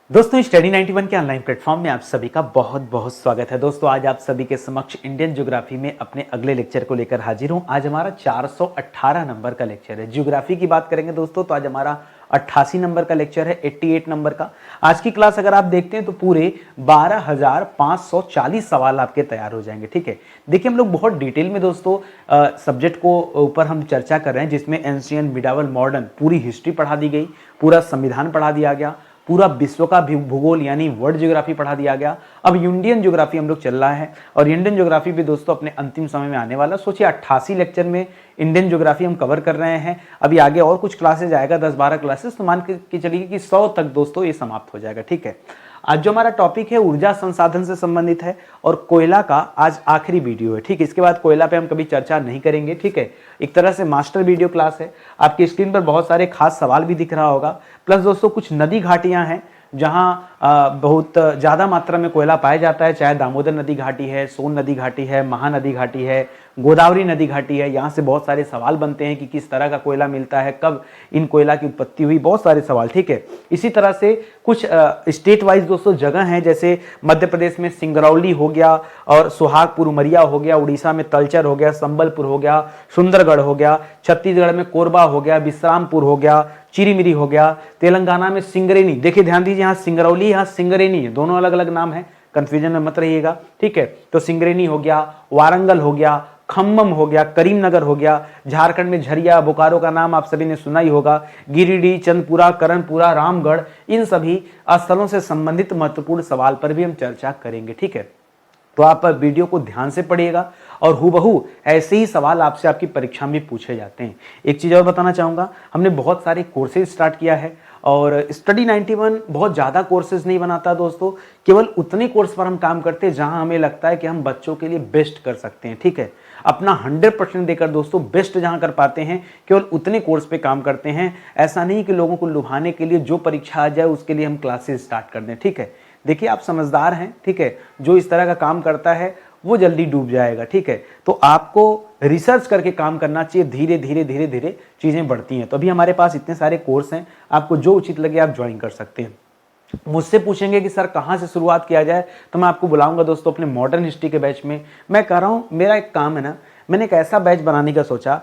दोस्तों स्टडी 91 के online platform में आप सभी का बहुत बहुत स्वागत है। दोस्तों आज आप सभी के समक्ष इंडियन ज्योग्राफी में अपने अगले लेक्चर को लेकर हाजिर हूं। आज हमारा 418 नंबर का लेक्चर है। ज्योग्राफी की बात करेंगे दोस्तों तो आज हमारा 88 नंबर का लेक्चर है, 88 नंबर का। आज की क्लास अगर आप देखते हैं तो पूरे 12,540 सवाल आपके तैयार हो जाएंगे। ठीक है, देखिए हम लोग बहुत डिटेल में दोस्तों सब्जेक्ट को ऊपर हम चर्चा कर रहे हैं, जिसमें एंशियंट, मिडावल, मॉडर्न पूरी हिस्ट्री पढ़ा दी गई, पूरा संविधान पढ़ा दिया गया, पूरा विश्व का भूगोल यानी वर्ल्ड ज्योग्राफी पढ़ा दिया गया। अब इंडियन ज्योग्राफी हम लोग चल रहा है और इंडियन ज्योग्राफी भी दोस्तों अपने अंतिम समय में आने वाला। सोचिए 88 लेक्चर में इंडियन ज्योग्राफी हम कवर कर रहे हैं। अभी आगे और कुछ क्लासेज आएगा, 10-12 क्लासेस, तो मान के चलिए कि 100 तक दोस्तों ये समाप्त हो जाएगा। ठीक है, आज जो हमारा टॉपिक है ऊर्जा संसाधन से संबंधित है और कोयला का आज आखिरी वीडियो है। ठीक है, इसके बाद कोयला पे हम कभी चर्चा नहीं करेंगे। ठीक है, एक तरह से मास्टर वीडियो क्लास है। आपकी स्क्रीन पर बहुत सारे खास सवाल भी दिख रहा होगा, प्लस दोस्तों कुछ नदी घाटियां हैं जहां बहुत ज़्यादा मात्रा में कोयला पाया जाता है, चाहे दामोदर नदी घाटी है, सोन नदी घाटी है, महानदी घाटी है, गोदावरी नदी घाटी है। यहाँ से बहुत सारे सवाल बनते हैं कि किस तरह का कोयला मिलता है, कब इन कोयला की उत्पत्ति हुई, बहुत सारे सवाल। ठीक है, इसी तरह से कुछ स्टेट वाइज दोस्तों जगह हैं, जैसे मध्य प्रदेश में सिंगरौली हो गया और सुहागपुर उमरिया हो गया, उड़ीसा में तलचर हो गया, संबलपुर हो गया, सुंदरगढ़ हो गया, छत्तीसगढ़ में कोरबा हो गया, विश्रामपुर हो गया, चिरीमिरी हो गया, तेलंगाना में सिंगरेनी। देखिए ध्यान दीजिए, यहाँ सिंगरौली, यहाँ सिंगरेनी है, दोनों अलग अलग नाम है, कंफ्यूजन में मत रहिएगा। ठीक है, तो सिंगरेनी हो गया, वारंगल हो गया, खम्मम हो गया, करीमनगर हो गया, झारखंड में झरिया, बोकारो का नाम आप सभी ने सुना ही होगा, गिरिडीह, चंदपुरा, करणपुरा, रामगढ़, इन सभी स्थलों से संबंधित महत्वपूर्ण सवाल पर भी हम चर्चा करेंगे। ठीक है, तो आप वीडियो को ध्यान से पढ़िएगा और हूबहू ऐसे ही सवाल आपसे आपकी परीक्षा में पूछे जाते हैं। एक चीज़ और बताना चाहूँगा, हमने बहुत सारे कोर्सेज स्टार्ट किया है और स्टडी 91 बहुत ज़्यादा कोर्सेज नहीं बनाता दोस्तों, केवल उतने कोर्स पर हम काम करते हैं जहां हमें लगता है कि हम बच्चों के लिए बेस्ट कर सकते हैं। ठीक है, अपना 100% देकर दोस्तों बेस्ट जहां कर पाते हैं, केवल उतने कोर्स पे काम करते हैं। ऐसा नहीं कि लोगों को लुभाने के लिए जो परीक्षा आ जाए उसके लिए हम क्लासेस स्टार्ट कर दें। ठीक है, देखिए आप समझदार हैं। ठीक है, जो इस तरह का काम करता है वो जल्दी डूब जाएगा। ठीक है, तो आपको रिसर्च करके काम करना चाहिए, धीरे धीरे धीरे धीरे चीज़ें बढ़ती हैं। तो अभी हमारे पास इतने सारे कोर्स हैं, आपको जो उचित लगे आप ज्वाइन कर सकते हैं। मुझसे पूछेंगे कि सर कहाँ से शुरुआत किया जाए, तो मैं आपको बुलाऊंगा दोस्तों अपने मॉडर्न हिस्ट्री के बैच में। मैं कह रहा हूँ मेरा एक काम है ना, मैंने एक ऐसा बैच बनाने का सोचा,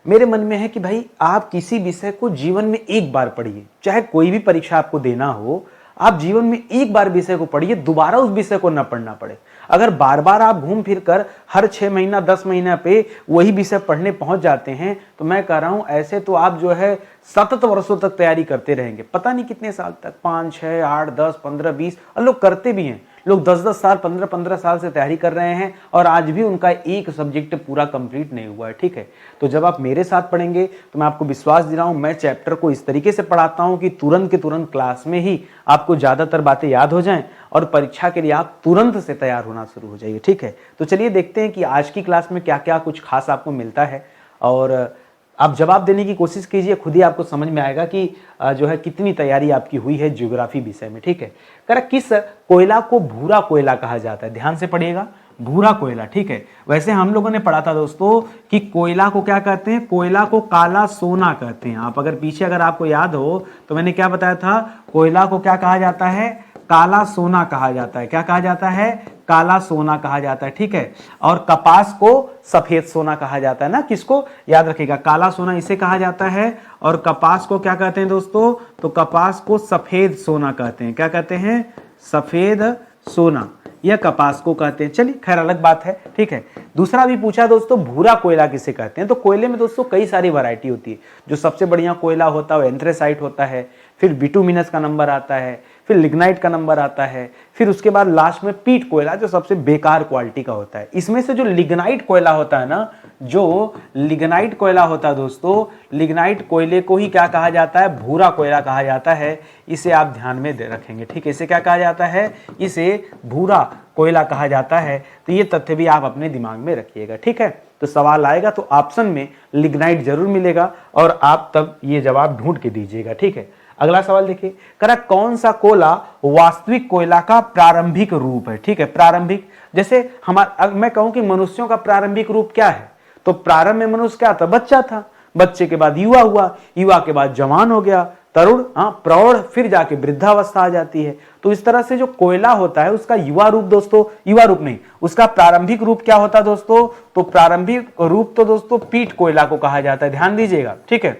मेरे मन में है कि भाई आप किसी विषय को जीवन में एक बार पढ़िए, चाहे कोई भी परीक्षा आपको देना हो, आप जीवन में एक बार विषय को पढ़िए, दोबारा उस विषय को न पढ़ना पड़े। अगर बार बार आप घूम फिर कर हर 6 महीना 10 महीना पे वही विषय पढ़ने पहुंच जाते हैं, तो मैं कह रहा हूं ऐसे तो आप जो है सतत वर्षों तक तैयारी करते रहेंगे, पता नहीं कितने साल तक, 5, 6, 8, 10, 15, 20, और लोग करते भी हैं। लोग 10-10 साल, 15-15 साल से तैयारी कर रहे हैं और आज भी उनका एक सब्जेक्ट पूरा कंप्लीट नहीं हुआ है। ठीक है, तो जब आप मेरे साथ पढ़ेंगे तो मैं आपको विश्वास दिला हूं, मैं चैप्टर को इस तरीके से पढ़ाता हूं कि तुरंत के तुरंत क्लास में ही आपको ज़्यादातर बातें याद हो जाएं और परीक्षा के लिए आप तुरंत से तैयार होना शुरू हो जाइए। ठीक है, तो चलिए देखते हैं कि आज की क्लास में क्या क्या कुछ खास आपको मिलता है और आप जवाब देने की कोशिश कीजिए, खुद ही आपको समझ में आएगा कि जो है कितनी तैयारी आपकी हुई है ज्योग्राफी विषय में। ठीक है, करा किस कोयला को भूरा कोयला कहा जाता है, ध्यान से पढ़िएगा, भूरा कोयला। ठीक है, वैसे हम लोगों ने पढ़ा था दोस्तों कि कोयला को क्या कहते हैं, कोयला को काला सोना कहते हैं। आप अगर पीछे अगर आपको याद हो तो मैंने क्या बताया था, कोयला को क्या कहा जाता है, काला सोना कहा जाता है। क्या कहा जाता है, काला सोना कहा जाता है। ठीक है, और कपास को सफेद सोना कहा जाता है ना, किसको याद रखिएगा, काला सोना इसे कहा जाता है और कपास को क्या कहते हैं दोस्तों, तो कपास को सफेद सोना कहते हैं। क्या कहते हैं, सफेद सोना, यह कपास को कहते हैं। चलिए खैर अलग बात है। ठीक है, दूसरा भी पूछा दोस्तों, भूरा कोयला किसे कहते हैं। तो कोयले में दोस्तों कई सारी वैरायटी होती है, जो सबसे बढ़िया कोयला होता है वो एंथ्रेसाइट होता है, फिर बिटुमिनस का नंबर आता है, फिर लिग्नाइट का नंबर आता है, फिर उसके बाद लास्ट में पीट कोयला जो सबसे बेकार क्वालिटी का होता है। इसमें से जो लिग्नाइट कोयला होता है ना, जो लिग्नाइट कोयला होता है दोस्तों, लिग्नाइट कोयले को ही क्या कहा जाता है, भूरा कोयला कहा जाता है। इसे आप ध्यान में दे रखेंगे। ठीक है, इसे क्या कहा जाता है, इसे भूरा कोयला कहा जाता है। तो ये तथ्य भी आप अपने दिमाग में रखिएगा। ठीक है, तो सवाल आएगा तो ऑप्शन में लिग्नाइट जरूर मिलेगा और आप तब ये जवाब ढूंढ के दीजिएगा। ठीक है, अगला सवाल देखिए, करा कौन सा कोयला वास्तविक कोयला का प्रारंभिक रूप है। ठीक है, प्रारंभिक, जैसे हमारा मैं कहूं कि मनुष्यों का प्रारंभिक रूप क्या है, तो प्रारंभ में मनुष्य क्या था, बच्चा था, बच्चे के बाद युवा हुआ, युवा के बाद जवान हो गया, तरुण, प्रौढ़, फिर जाके वृद्धावस्था आ जाती है। तो इस तरह से जो कोयला होता है उसका युवा रूप दोस्तों, युवा रूप नहीं, उसका प्रारंभिक रूप क्या होता है दोस्तों, तो प्रारंभिक रूप तो दोस्तों पीट कोयला को कहा जाता है, ध्यान दीजिएगा, ठीक है,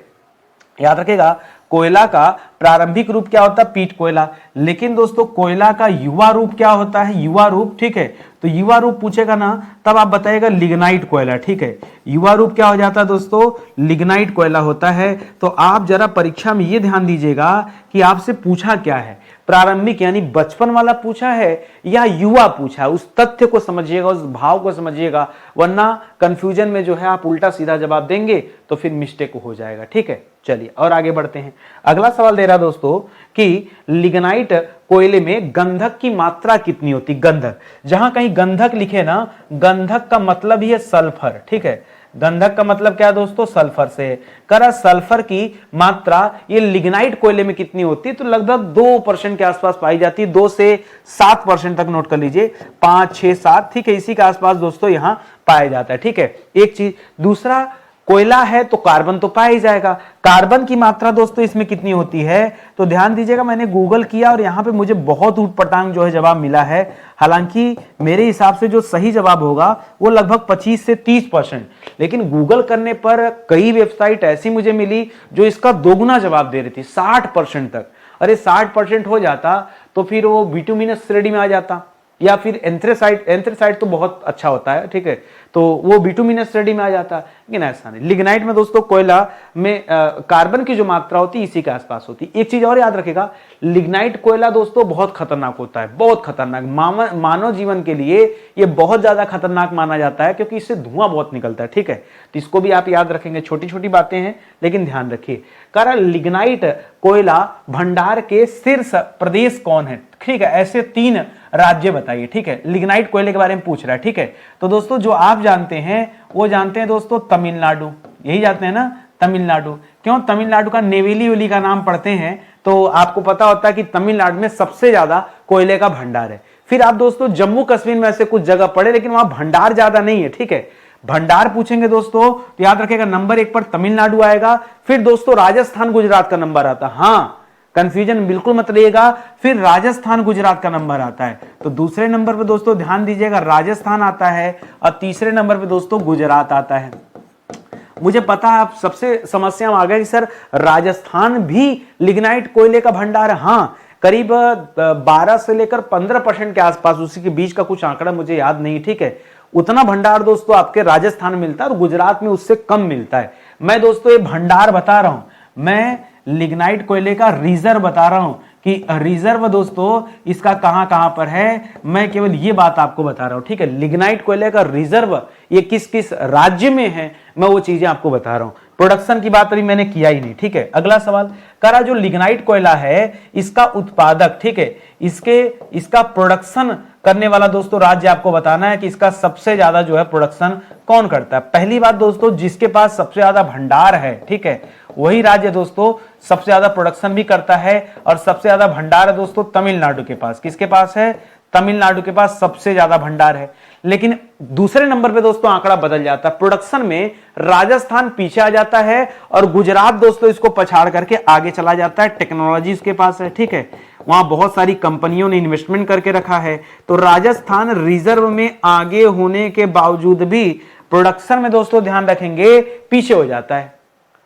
याद रखेगा। कोयला का प्रारंभिक रूप क्या होता है, पीट कोयला। लेकिन दोस्तों कोयला का युवा रूप क्या होता है, युवा रूप, ठीक है। तो युवा रूप पूछेगा ना तब आप बताइएगा लिग्नाइट कोयला, ठीक है। युवा रूप क्या हो जाता है दोस्तों, लिग्नाइट कोयला होता है। तो आप जरा परीक्षा में ये ध्यान दीजिएगा कि आपसे पूछा क्या है, प्रारंभिक यानी बचपन वाला पूछा है या युवा पूछा है, उस तथ्य को समझिएगा, उस भाव को समझिएगा, वरना कंफ्यूजन में जो है आप उल्टा सीधा जवाब देंगे तो फिर मिस्टेक हो जाएगा, ठीक है। चलिए और आगे बढ़ते हैं। अगला सवाल दे रहा दोस्तों कि लिग्नाइट कोयले में गंधक की मात्रा कितनी होती, गंधक, जहां कहीं गंधक लिखे ना, गंधक का मतलब ही है सल्फर, ठीक है। गंधक का मतलब क्या है दोस्तों, सल्फर से है। करा सल्फर की मात्रा ये लिग्नाइट कोयले में कितनी होती है, तो लगभग 2% के आसपास पाई जाती है, 2 से 7% तक नोट कर लीजिए, 5, 6, 7, ठीक है, इसी के आसपास दोस्तों यहां पाया जाता है, ठीक है। एक चीज, दूसरा कोयला है तो कार्बन तो पाया ही जाएगा, कार्बन की मात्रा दोस्तों इसमें कितनी होती है, तो ध्यान दीजिएगा, मैंने गूगल किया और यहां पे मुझे बहुत ऊटपटांग जो है जवाब मिला है। हालांकि मेरे हिसाब से जो सही जवाब होगा वो लगभग 25 से 30%, लेकिन गूगल करने पर कई वेबसाइट ऐसी मुझे मिली जो इसका दोगुना जवाब दे रही थी, 60% तक। अरे 60% हो जाता तो फिर वो बिटुमिनस श्रेणी में आ जाता, या फिर एंथ्रेसाइट तो बहुत अच्छा होता है, ठीक है, तो वो बिटुमिनस श्रेणी में आ जाता, लेकिन ऐसा नहीं। लिग्नाइट में दोस्तों कोयला में कार्बन की जो मात्रा होती है इसी के आसपास होती है। एक चीज और याद रखेगा, लिग्नाइट कोयला दोस्तों बहुत खतरनाक होता है, बहुत खतरनाक, मानव जीवन के लिए ये बहुत ज्यादा खतरनाक माना जाता है क्योंकि इससे धुआं बहुत निकलता है, ठीक है। तो इसको भी आप याद रखेंगे, छोटी छोटी बातें हैं लेकिन ध्यान रखिए। कारण लिग्नाइट कोयला भंडार के शीर्ष प्रदेश कौन है, ठीक है, ऐसे 3 राज्य बताइए, ठीक है। लिग्नाइट कोयले के बारे में पूछ रहा है, ठीक है। तो दोस्तों जो आप जानते हैं वो जानते हैं दोस्तों तमिलनाडु, यही जानते हैं ना, तमिलनाडु। क्यों, तमिलनाडु का नेवेली वेली का नाम पढ़ते हैं तो आपको पता होता है कि तमिलनाडु में सबसे ज्यादा कोयले का भंडार है। फिर आप दोस्तों जम्मू कश्मीर में ऐसे कुछ जगह पढ़े लेकिन वहां भंडार ज्यादा नहीं है, ठीक है। भंडार पूछेंगे दोस्तों तो याद रखेगा नंबर 1 पर तमिलनाडु आएगा, फिर दोस्तों राजस्थान गुजरात का नंबर आता है, हाँ कंफ्यूजन बिल्कुल मत रहिएगा, फिर राजस्थान गुजरात का नंबर आता है। तो दूसरे नंबर पे दोस्तों ध्यान दीजिएगा राजस्थान आता है और तीसरे नंबर पे दोस्तों गुजरात आता है। मुझे पता है आप सबसे समस्या आ गई सर राजस्थान भी लिग्नाइट कोयले का भंडार है, हाँ करीब 12 से लेकर 15% के आसपास, उसी के बीच का कुछ आंकड़ा मुझे याद नहीं, ठीक है। उतना भंडार दोस्तों आपके राजस्थान में मिलता है और गुजरात में उससे कम मिलता है। मैं दोस्तों ये भंडार बता रहा हूं, मैं लिग्नाइट कोयले का रिजर्व बता रहा हूं कि रिजर्व दोस्तों इसका कहां कहां पर है, मैं केवल ये बात आपको बता रहा हूं, ठीक है। लिग्नाइट कोयले का रिजर्व ये किस किस राज्य में है मैं वो चीजें आपको बता रहा हूं, प्रोडक्शन की बात अभी मैंने किया ही नहीं, ठीक है। अगला सवाल करा, जो लिग्नाइट कोयला है इसका उत्पादक, ठीक है, इसका प्रोडक्शन करने वाला दोस्तों राज्य आपको बताना है कि इसका सबसे ज्यादा जो है प्रोडक्शन कौन करता है। पहली बात दोस्तों जिसके पास सबसे ज्यादा भंडार है, ठीक है, वही राज्य दोस्तों सबसे ज्यादा प्रोडक्शन भी करता है और सबसे ज्यादा भंडार है दोस्तों तमिलनाडु के पास। किसके पास है, तमिलनाडु के पास सबसे ज्यादा भंडार है। लेकिन दूसरे नंबर पे दोस्तों आंकड़ा बदल जाता है, प्रोडक्शन में राजस्थान पीछे आ जाता है और गुजरात दोस्तों इसको पछाड़ करके आगे चला जाता है, टेक्नोलॉजी इसके पास है, ठीक है, वहां बहुत सारी कंपनियों ने इन्वेस्टमेंट करके रखा है। तो राजस्थान रिजर्व में आगे होने के बावजूद भी प्रोडक्शन में दोस्तों ध्यान रखेंगे पीछे हो जाता है,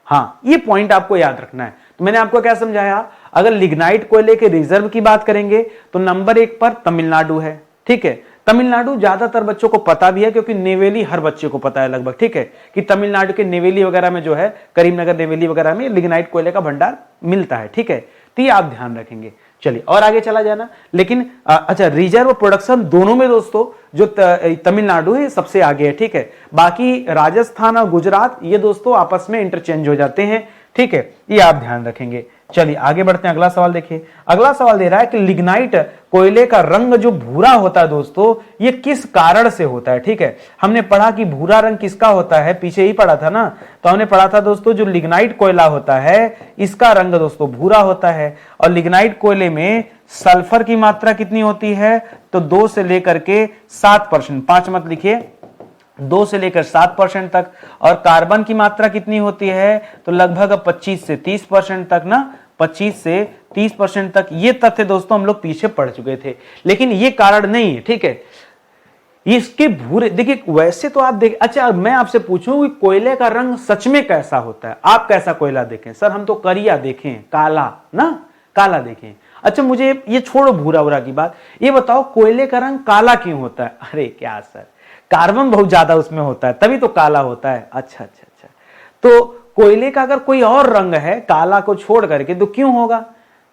हाँ ये पॉइंट आपको याद रखना है। तो मैंने आपको क्या समझाया, अगर लिग्नाइट कोयले के रिजर्व की बात करेंगे तो नंबर 1 पर तमिलनाडु है, ठीक है। तमिलनाडु ज्यादातर बच्चों को पता भी है क्योंकि नेवेली हर बच्चे को पता है लगभग, ठीक है, कि तमिलनाडु के नेवेली वगैरह में जो है करीमनगर नेवेली वगैरह में लिग्नाइट कोयले का भंडार मिलता है, ठीक है। तो ये आप ध्यान रखेंगे। चलिए और आगे चला जाना, लेकिन अच्छा रिजर्व और प्रोडक्शन दोनों में दोस्तों जो तमिलनाडु है सबसे आगे है, ठीक है। बाकी राजस्थान और गुजरात ये दोस्तों आपस में इंटरचेंज हो जाते हैं, ठीक है, ये आप ध्यान रखेंगे। चलिए आगे बढ़ते हैं, अगला सवाल देखिए। अगला सवाल दे रहा है कि लिग्नाइट कोयले का रंग जो भूरा होता है दोस्तों ये किस कारण से होता है, ठीक है। हमने पढ़ा कि भूरा रंग किसका होता है, पीछे ही पढ़ा था ना, तो हमने पढ़ा था दोस्तों जो लिग्नाइट कोयला होता है इसका रंग दोस्तों भूरा होता है। और लिग्नाइट कोयले में सल्फर की मात्रा कितनी होती है, तो 2 से लेकर के 7%, 5 मत लिखिए, 2 से लेकर 7% तक। और कार्बन की मात्रा कितनी होती है, तो लगभग 25 से 30% तक ना 25 से 30% तक। ये तथ्य दोस्तों हम लोग पीछे पढ़ चुके थे, लेकिन ये कारण नहीं है, ठीक है। इसके भूरे देखिए, वैसे तो आप देख, अच्छा मैं आपसे पूछूं कि कोयले का रंग सच में कैसा होता है, आप कैसा कोयला देखें? सर हम तो करिया देखें, काला ना, काला देखें। अच्छा मुझे ये छोड़ो भूरा भूरा की बात, ये बताओ कोयले का रंग काला क्यों होता है? अरे क्या सर, कार्बन बहुत ज्यादा उसमें होता है तभी तो काला होता है। अच्छा अच्छा अच्छा, तो कोयले का अगर कोई और रंग है काला को छोड़ करके तो क्यों होगा?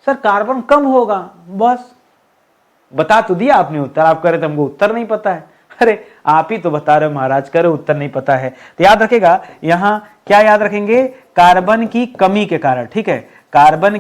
सर कार्बन कम होगा, बस। बता तो दिया आपने उत्तर, आप कह रहे थे हमको उत्तर नहीं पता है। अरे आप ही तो बता रहे हो महाराज, करे उत्तर नहीं पता है। तो याद रखेगा, यहां क्या याद रखेंगे? कार्बन की कमी के कारण, ठीक है, कार्बन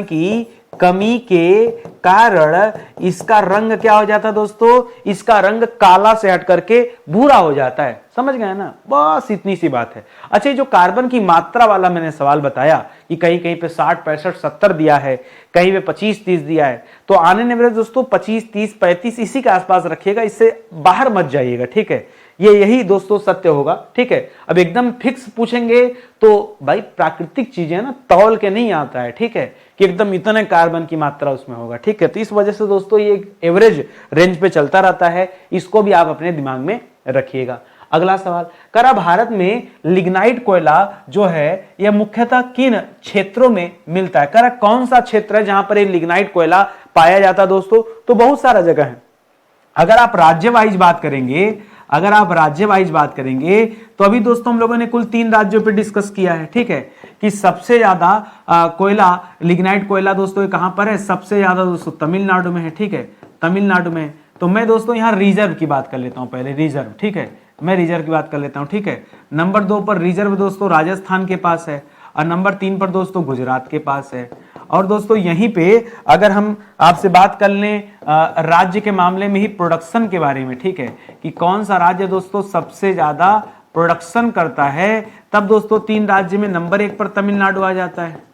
की कमी के कारण इसका रंग क्या हो जाता है दोस्तों? इसका रंग काला से हट करके भूरा हो जाता है। समझ गए ना, बस इतनी सी बात है। अच्छा ये जो कार्बन की मात्रा वाला मैंने सवाल बताया कि कहीं कहीं पे 60, 65, 70 दिया है, कहीं पे 25, 30 दिया है, तो आने ने दोस्तों 25, 30, 35 इसी के आसपास रखिएगा, इससे बाहर मत जाइएगा, ठीक है। ये यही दोस्तों सत्य होगा, ठीक है। अब एकदम फिक्स पूछेंगे तो भाई प्राकृतिक चीजें ना तौल के नहीं आता है, ठीक है, कि एकदम इतने कार्बन की मात्रा उसमें होगा, ठीक है। तो इस वजह से दोस्तों ये एवरेज रेंज पे चलता रहता है, इसको भी आप अपने दिमाग में रखिएगा। अगला सवाल, करा भारत में लिग्नाइट कोयला जो है यह मुख्यतः किन क्षेत्रों में मिलता है? करा कौन सा क्षेत्र है जहां पर ये लिग्नाइट कोयला पाया जाता है दोस्तों? तो बहुत सारा जगह है। अगर आप राज्य वाइज बात करेंगे, तो अभी दोस्तों हम लोगों ने कुल 3 राज्यों पे डिस्कस किया है, ठीक है, कि सबसे ज्यादा कोयला, लिग्नाइट कोयला दोस्तों कहां पर है? सबसे ज्यादा दोस्तों तमिलनाडु में है, ठीक है, तमिलनाडु में। तो मैं दोस्तों यहां रिजर्व की बात कर लेता हूं पहले, रिजर्व, ठीक है, मैं रिजर्व की बात कर लेता हूं, ठीक है। नंबर 2 पर रिजर्व दोस्तों राजस्थान के पास है, और नंबर 3 पर दोस्तों गुजरात के पास है। और दोस्तों यहीं पे अगर हम आपसे बात कर लें राज्य के मामले में ही प्रोडक्शन के बारे में, ठीक है, कि कौन सा राज्य दोस्तों सबसे ज्यादा प्रोडक्शन करता है, तब दोस्तों 3 राज्य में नंबर 1 पर तमिलनाडु आ जाता है,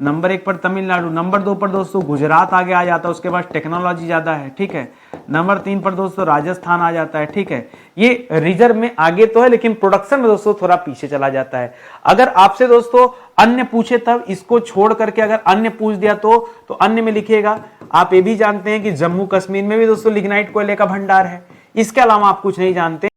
नंबर 1 पर तमिलनाडु, नंबर 2 पर दोस्तों गुजरात आगे आ जाता है, उसके पास टेक्नोलॉजी ज्यादा है, ठीक है, नंबर 3 पर दोस्तों राजस्थान आ जाता है, ठीक है। ये रिजर्व में आगे तो है लेकिन प्रोडक्शन में दोस्तों थोड़ा पीछे चला जाता है। अगर आपसे दोस्तों अन्य पूछे तब, इसको छोड़ करके अगर अन्य पूछ दिया तो अन्य में लिखिएगा। आप ये भी जानते हैं कि जम्मू कश्मीर में भी दोस्तों लिग्नाइट कोयले का भंडार है। इसके अलावा आप कुछ नहीं जानते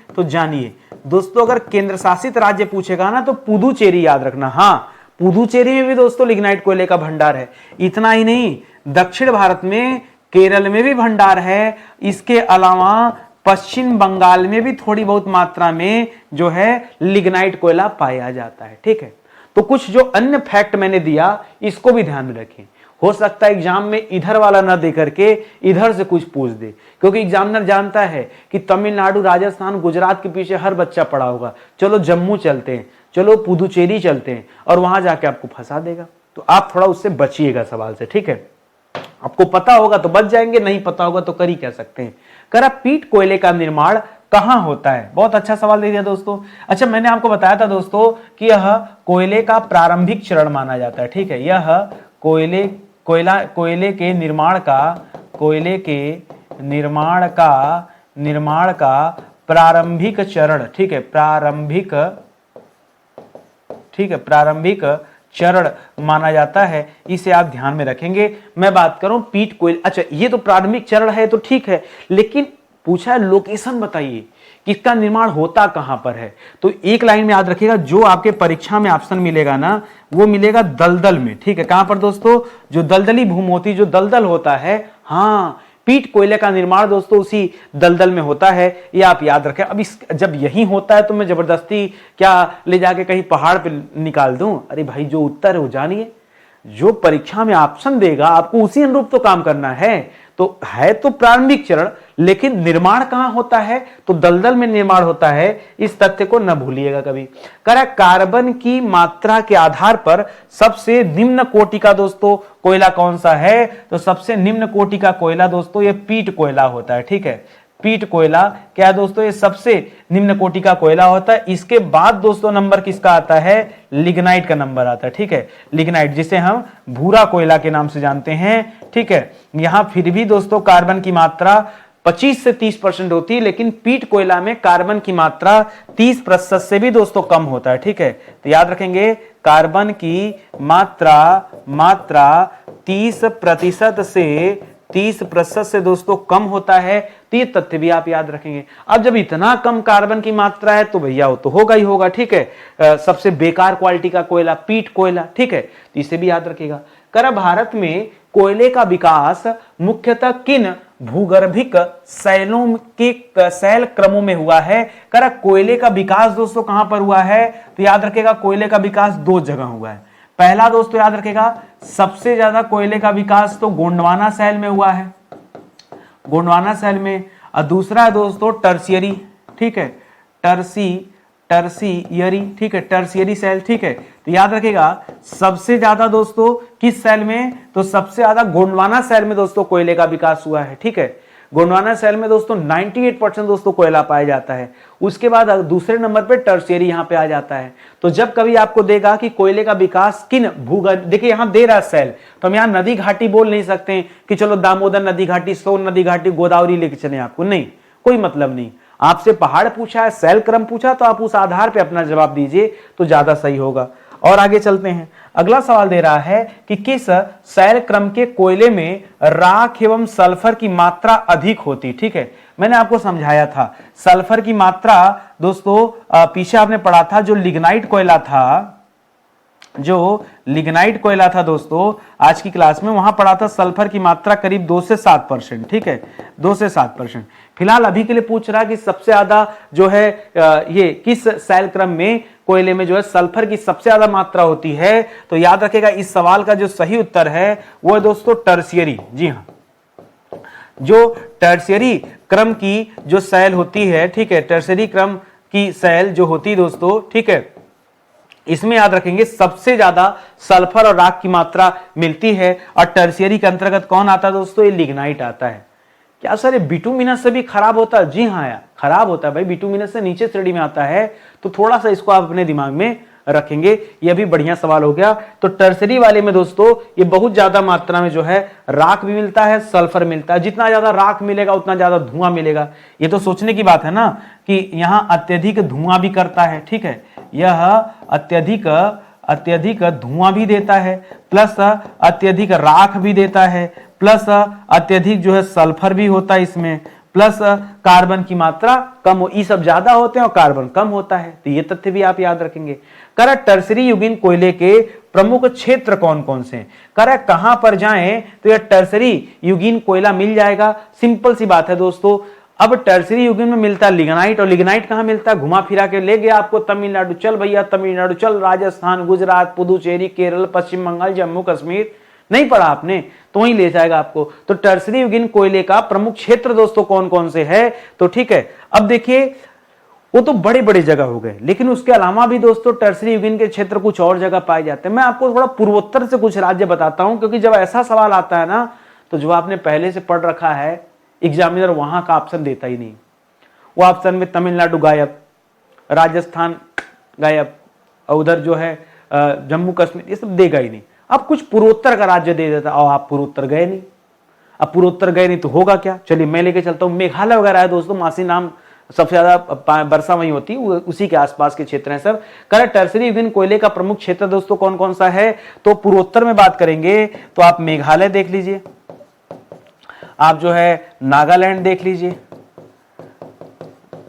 तो जानिए दोस्तों, अगर केंद्र शासित राज्य पूछेगा ना तो पुदुचेरी याद रखना। हाँ, पुदुचेरी में भी दोस्तों लिग्नाइट कोयले का भंडार है। इतना ही नहीं, दक्षिण भारत में केरल में भी भंडार है। इसके अलावा पश्चिम बंगाल में भी थोड़ी बहुत मात्रा में जो है लिग्नाइट कोयला पाया जाता है, ठीक है। तो कुछ जो अन्य फैक्ट मैंने दिया इसको भी ध्यान में रखें। हो सकता है एग्जाम में इधर वाला ना दे करके इधर से कुछ पूछ दे, क्योंकि एग्जामिनर जानता है कि तमिलनाडु, राजस्थान, गुजरात के पीछे हर बच्चा पड़ा होगा। चलो जम्मू चलते हैं, चलो पुदुचेरी चलते हैं, और वहां जाके आपको फंसा देगा। तो आप थोड़ा उससे बचिएगा सवाल से, ठीक है। आपको पता होगा तो बच जाएंगे, नहीं पता होगा तो कर ही कह सकते हैं। करा पीट कोयले का निर्माण कहां होता है? बहुत अच्छा सवाल दे दिया दोस्तों। अच्छा मैंने आपको बताया था दोस्तों कि यह कोयले का प्रारंभिक चरण माना जाता है, ठीक है। यह कोयले के निर्माण का प्रारंभिक चरण, ठीक है, प्रारंभिक चरण माना जाता है। इसे आप ध्यान में रखेंगे। मैं बात करूं पीट कोयले, अच्छा ये तो प्रारंभिक चरण है तो ठीक है, लेकिन पूछा है लोकेशन बताइए कि इसका निर्माण होता कहां पर है। तो एक लाइन में याद रखिएगा, जो आपके परीक्षा में ऑप्शन मिलेगा ना वो मिलेगा दलदल में, ठीक है। कहां पर दोस्तों? जो दलदली भूमि होती, जो दलदल होता है, हाँ, पीट कोयले का निर्माण दोस्तों उसी दलदल में होता है, ये आप याद रखें। अब जब यही होता है तो मैं जबरदस्ती क्या ले जाके कहीं पहाड़ पे निकाल दूं? अरे भाई जो उत्तर है वो जानिए, जो परीक्षा में ऑप्शन देगा आपको उसी अनुरूप तो काम करना है। तो है तो प्रारंभिक चरण, लेकिन निर्माण कहां होता है? तो दलदल में निर्माण होता है। इस तथ्य को न भूलिएगा कभी। करा कार्बन की मात्रा के आधार पर सबसे निम्न कोटि का दोस्तों कोयला कौन सा है? तो सबसे निम्न कोटि का कोयला दोस्तों ये पीट कोयला होता है, ठीक है। पीट कोयला क्या है दोस्तों? ये सबसे निम्न कोटि का कोयला होता है। इसके बाद दोस्तों नंबर किसका आता है? लिग्नाइट का नंबर आता है, ठीक है। लिग्नाइट जिसे हम भूरा कोयला के नाम से जानते हैं, ठीक है। यहां फिर भी दोस्तों कार्बन की मात्रा 25 से 30% होती है, लेकिन पीट कोयला में कार्बन की मात्रा 30% से भी दोस्तों कम होता है। ठीक है, तो याद रखेंगे कार्बन की मात्रा 30% से दोस्तों कम होता है। तो ये तथ्य भी आप याद रखेंगे। अब जब इतना कम कार्बन की मात्रा है तो भैया वो तो होगा ही होगा। ठीक है, सबसे बेकार क्वालिटी का कोयला पीट कोयला। ठीक है, तो इसे भी याद रखिएगा। कर भारत में कोयले का विकास मुख्यतः किन भूगर्भिक शैलों के शैल क्रमों में हुआ है? कर कोयले का विकास दोस्तों कहां पर हुआ है? तो याद रखेगा कोयले का विकास दो जगह हुआ है। पहला दोस्तों याद रखेगा सबसे ज्यादा कोयले का विकास तो गोंडवाना शैल में हुआ है, गोंडवाना शैल में। और दूसरा है दोस्तों टर्शियरी। ठीक है, टर्शियरी। ठीक है, टर्शियरी शैल। ठीक है, तो याद रखिएगा सबसे ज्यादा दोस्तों किस शैल में? तो सबसे ज्यादा गोंडवाना शैल में दोस्तों कोयले का विकास हुआ है। ठीक है, गोंडवाना शैल में दोस्तों 98% दोस्तों कोयला पाया जाता है। उसके बाद दूसरे नंबर पे टर्शियरी यहां पे आ जाता है। तो जब कभी आपको देगा कि कोयले का विकास किन भूगर्भ, देखिए यहां दे रहा है शैल, तो हम यहां नदी घाटी बोल नहीं सकते कि चलो दामोदर नदी घाटी, सोन नदी घाटी, गोदावरी लेके चले आपको, नहीं, कोई मतलब नहीं। आपसे पहाड़ पूछा है, शैल क्रम पूछा, तो आप उस आधार पे अपना जवाब दीजिए तो ज्यादा सही होगा। और आगे चलते हैं। अगला सवाल दे रहा है कि किस शैल क्रम के कोयले में राख एवं सल्फर की मात्रा अधिक होती? ठीक है, मैंने आपको समझाया था सल्फर की मात्रा दोस्तों, पीछे आपने पढ़ा था जो लिग्नाइट कोयला था दोस्तों, आज की क्लास में वहां पढ़ा था सल्फर की मात्रा करीब 2 से 7%। ठीक है, 2 से 7%। फिलहाल अभी के लिए पूछ रहा है कि सबसे ज्यादा जो है ये किस शैल क्रम में कोयले में जो है सल्फर की सबसे ज्यादा मात्रा होती है? तो याद रखेगा इस सवाल का जो सही उत्तर है वो है दोस्तों टर्शियरी। जी हाँ, जो टर्शियरी क्रम की जो शैल होती है, ठीक है, टर्शियरी क्रम की शैल जो होती है दोस्तों, ठीक है, इसमें याद रखेंगे सबसे ज्यादा सल्फर और राख की मात्रा मिलती है। और टर्शियरी के अंतर्गत कौन आता है दोस्तों? ये लिग्नाइट आता है। क्या सर ये बिटुमिनस से भी खराब होता है? जी हाँ यार, खराब होता है भाई, बिटुमिनस से नीचे श्रेणी में आता है। तो थोड़ा सा इसको आप अपने दिमाग में रखेंगे। ये भी बढ़िया सवाल हो गया। तो टर्शियरी वाले में दोस्तों ये बहुत ज्यादा मात्रा में जो है राख भी मिलता है, सल्फर मिलता है। जितना ज्यादा राख मिलेगा उतना ज्यादा धुआं मिलेगा। ये तो सोचने की बात है ना कि यहां अत्यधिक धुआं भी करता है। ठीक है, यह अत्यधिक धुआं भी देता है, प्लस अत्यधिक राख भी देता है, प्लस अत्यधिक जो है सल्फर भी होता है इसमें, प्लस कार्बन की मात्रा कम हो, ये सब ज्यादा होते हैं और कार्बन कम होता है। तो ये तथ्य भी आप याद रखेंगे। कर टर्शियरी युगीन कोयले के प्रमुख क्षेत्र कौन कौन से? कर कहां पर जाएं तो यह टर्शियरी युगीन कोयला मिल जाएगा? सिंपल सी बात है दोस्तों। अब टर्शियरी युगीन में मिलता है लिग्नाइट, और लिग्नाइट कहां मिलता है? घुमा फिरा के ले गया आपको तमिलनाडु, चल भैया तमिलनाडु, चल राजस्थान, गुजरात, पुदुचेरी, केरल, पश्चिम बंगाल, जम्मू कश्मीर, नहीं पढ़ा आपने तो वहीं ले जाएगा आपको। तो टर्शियरी युगीन कोयले का प्रमुख क्षेत्र दोस्तों कौन कौन से है? तो ठीक है, अब देखिए वो तो बड़े बड़े जगह हो गए, लेकिन उसके अलावा भी दोस्तों टर्शियरी युगीन के क्षेत्र कुछ और जगह पाए जाते हैं। मैं आपको थोड़ा पूर्वोत्तर से कुछ राज्य बताता हूं, क्योंकि जब ऐसा सवाल आता है ना तो जो आपने पहले से पढ़ रखा है एग्जामिनर वहां का ऑप्शन देता ही नहीं। वो ऑप्शन में तमिलनाडु गायब, राजस्थान गायब, और उधर जो है जम्मू कश्मीर, ये सब देगा ही नहीं। अब कुछ पूर्वोत्तर का राज्य दे देता, और आप पूर्वोत्तर गए नहीं। अब पूर्वोत्तर गए नहीं तो होगा क्या? चलिए मैं लेके चलता हूं। मेघालय वगैरह है दोस्तों, मासी नाम सबसे ज्यादा वर्षा वहीं होती है, उसी के आसपास के क्षेत्र हैं सब। कर टर्शियरी युगीन कोयले का प्रमुख क्षेत्र दोस्तों कौन कौन सा है? तो पूर्वोत्तर में बात करेंगे तो आप मेघालय देख लीजिए, आप जो है नागालैंड देख लीजिए,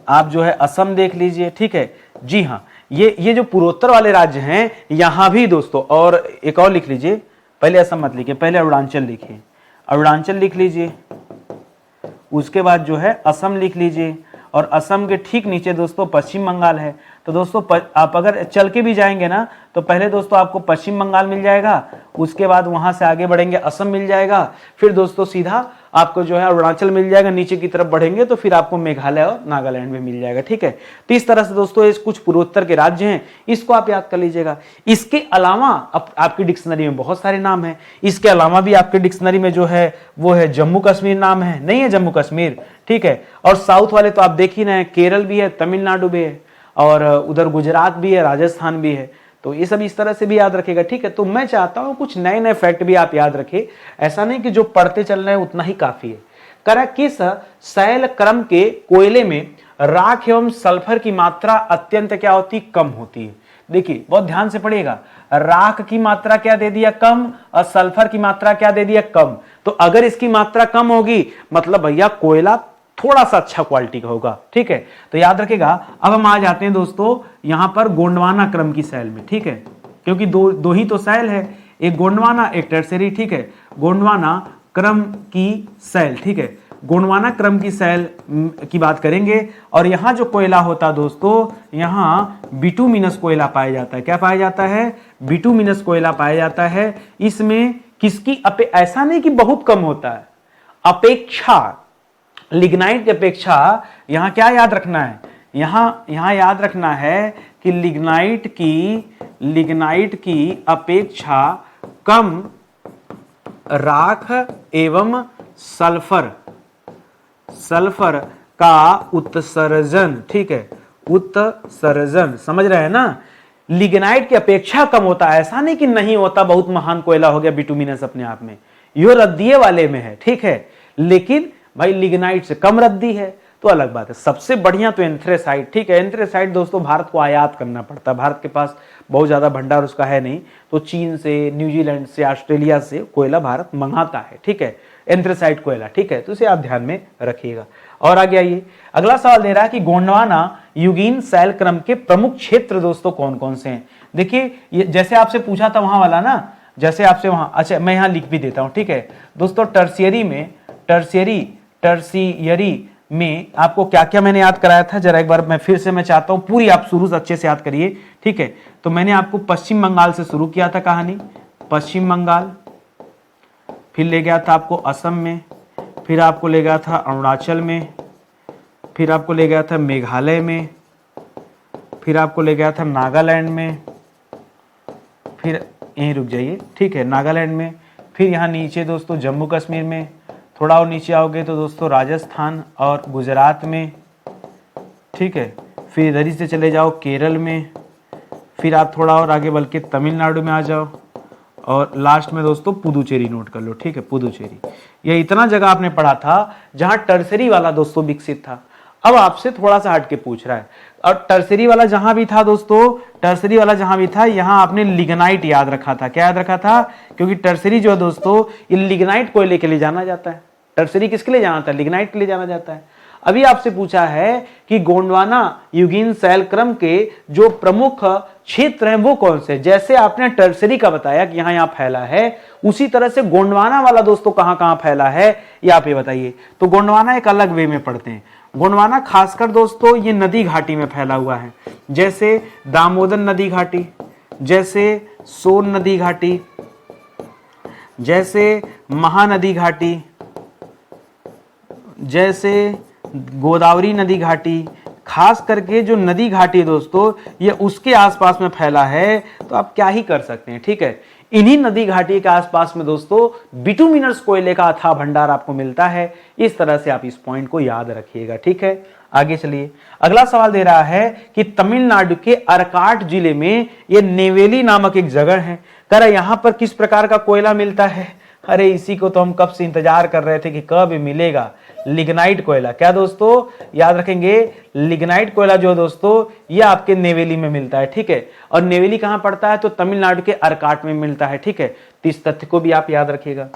आप जो है असम देख लीजिए। ठीक है, जी हाँ, ये जो पूर्वोत्तर वाले राज्य हैं यहां भी दोस्तों, और एक और लिख लीजिए, पहले असम मत लिखिए, पहले अरुणाचल लिखिए, अरुणाचल लिख लीजिए, उसके बाद जो है असम लिख लीजिए, और असम के ठीक नीचे दोस्तों पश्चिम बंगाल है। तो दोस्तों आप अगर चल के भी जाएंगे ना तो पहले दोस्तों आपको पश्चिम बंगाल मिल जाएगा, उसके बाद वहां से आगे बढ़ेंगे असम मिल जाएगा, फिर दोस्तों सीधा आपको जो है अरुणाचल मिल जाएगा, नीचे की तरफ बढ़ेंगे तो फिर आपको मेघालय और नागालैंड में मिल जाएगा। ठीक है, तो इस तरह से दोस्तों ये कुछ पूर्वोत्तर के राज्य हैं, इसको आप याद कर लीजिएगा। इसके अलावा आपकी डिक्शनरी में बहुत सारे नाम हैं। इसके अलावा भी आपके डिक्शनरी में जो है वो है जम्मू कश्मीर नाम है, नहीं है जम्मू कश्मीर, ठीक है। और साउथ वाले तो आप देख ही रहे हैं, केरल भी है, तमिलनाडु भी है, और उधर गुजरात भी है, राजस्थान भी है। तो ये सब इस तरह से भी याद रखेगा। ठीक है, तो मैं चाहता हूं कुछ नए नए फैक्ट भी आप याद रखें। ऐसा नहीं कि जो पढ़ते चल रहे हैं उतना ही काफी है, करा किस शैल क्रम के कोयले में राख एवं सल्फर की मात्रा अत्यंत क्या होती, कम होती है। देखिए बहुत ध्यान से पढ़िएगा, राख की मात्रा क्या दे दिया, कम, और सल्फर की मात्रा क्या दे दिया, कम। तो अगर इसकी मात्रा कम होगी मतलब भैया कोयला थोड़ा सा अच्छा क्वालिटी का होगा, ठीक है। तो याद रखिएगा। अब हम आ जाते हैं दोस्तों यहां पर गोंडवाना क्रम की शैल में, ठीक है, क्योंकि दो ही तो शैल है, एक गोंडवाना एक टर्सरी, ठीक है। गोंडवाना क्रम की शैल, ठीक है, गोंडवाना क्रम की शैल की बात करेंगे। और यहां जो कोयला होता दोस्तों, यहां बिटुमिनस कोयला पाया जाता है। क्या पाया जाता है, बिटुमिनस कोयला पाया जाता है। इसमें किसकी ऐसा नहीं कि बहुत कम होता है, अपेक्षा लिग्नाइट की अपेक्षा यहां क्या याद रखना है, यहां याद रखना है कि लिग्नाइट की अपेक्षा कम राख एवं सल्फर का उत्सर्जन, ठीक है, उत्सर्जन, समझ रहे हैं ना। लिग्नाइट की अपेक्षा कम होता है, ऐसा नहीं कि नहीं होता, बहुत महान कोयला हो गया बिटुमिनस अपने आप में, यो रद्दीय वाले में है, ठीक है, लेकिन भाई लिग्नाइट से कम रद्दी है तो अलग बात है। सबसे बढ़िया तो एंथ्रेसाइट, ठीक है। एंथ्रेसाइट दोस्तों भारत को आयात करना पड़ता है, भारत के पास बहुत ज्यादा भंडार उसका है नहीं, तो चीन से, न्यूजीलैंड से, ऑस्ट्रेलिया से कोयला भारत मंगाता है, ठीक है, एंथ्रेसाइट कोयला, ठीक है। तो इसे आप ध्यान में रखिएगा। और आगे आइए, अगला सवाल दे रहा है कि गोंडवाना युगीन शैल क्रम के प्रमुख क्षेत्र दोस्तों कौन कौन से हैं। देखिए जैसे आपसे पूछा था वहां वाला ना, जैसे आपसे वहां, अच्छा मैं यहां लिख भी देता हूं, ठीक है दोस्तों। टर्सियरी में आपको क्या क्या मैंने याद कराया था, जरा एक बार मैं फिर से मैं चाहता हूं पूरी आप शुरू से अच्छे से याद करिए, ठीक है। तो मैंने आपको पश्चिम बंगाल से शुरू किया था कहानी, पश्चिम बंगाल, फिर ले गया था आपको असम में, फिर आपको ले गया था अरुणाचल में, फिर आपको ले गया था मेघालय में, फिर आपको ले गया था नागालैंड में, फिर यहीं रुक जाइए, ठीक है, नागालैंड में, फिर यहाँ नीचे दोस्तों जम्मू कश्मीर में, थोड़ा और नीचे आओगे तो दोस्तों राजस्थान और गुजरात में, ठीक है, फिर इधर ही से चले जाओ केरल में, फिर आप थोड़ा और आगे बल्कि तमिलनाडु में आ जाओ, और लास्ट में दोस्तों पुदुचेरी नोट कर लो, ठीक है, पुदुचेरी। ये इतना जगह आपने पढ़ा था जहां टर्सरी वाला दोस्तों विकसित था। अब आपसे थोड़ा सा हटके पूछ रहा है, और टर्सरी वाला जहां भी था दोस्तों, टर्सरी वाला जहां भी था, यहां आपने लिग्नाइट याद रखा था। क्या याद रखा था, क्योंकि टर्सरी जो है दोस्तों ये लिग्नाइट कोयले के लिए जाना जाता है। टर्सरी किसके लिए जाना था, लिग्नाइट के लिए जाना जाता है। अभी आपसे पूछा है कि गोंडवाना युगीन शैल क्रम के जो प्रमुख क्षेत्र हैं वो कौन से। जैसे आपने टर्सरी का बताया कि यहां फैला है, उसी तरह से गोंडवाना वाला दोस्तों कहां कहां फैला है ये आप ये बताइए। तो गोंडवाना एक अलग वे में पढ़ते हैं। गोंडवाना खासकर दोस्तों ये नदी घाटी में फैला हुआ है, जैसे दामोदर नदी घाटी, जैसे सोन नदी घाटी, जैसे महानदी घाटी, जैसे गोदावरी नदी घाटी। खास करके जो नदी घाटी दोस्तों ये उसके आसपास में फैला है, तो आप क्या ही कर सकते हैं, ठीक है। इन्हीं नदी घाटी के आसपास में दोस्तों बिटुमिनस कोयले का अथाह भंडार आपको मिलता है। इस तरह से आप इस पॉइंट को याद रखिएगा, ठीक है। आगे चलिए, अगला सवाल दे रहा है कि तमिलनाडु के अरकाट जिले में ये नेवेली नामक एक जगह है, कह रहा यहां पर किस प्रकार का कोयला मिलता है। अरे इसी को तो हम कब से इंतजार कर रहे थे कि कब मिलेगा, लिग्नाइट कोयला। क्या दोस्तों याद रखेंगे, लिग्नाइट कोयला जो दोस्तों ये आपके नेवेली में मिलता है, ठीक है। और नेवेली कहां पड़ता है, तो तमिलनाडु के अरकाट में मिलता है, ठीक है। तो इस तथ्य को भी आप याद रखिएगा।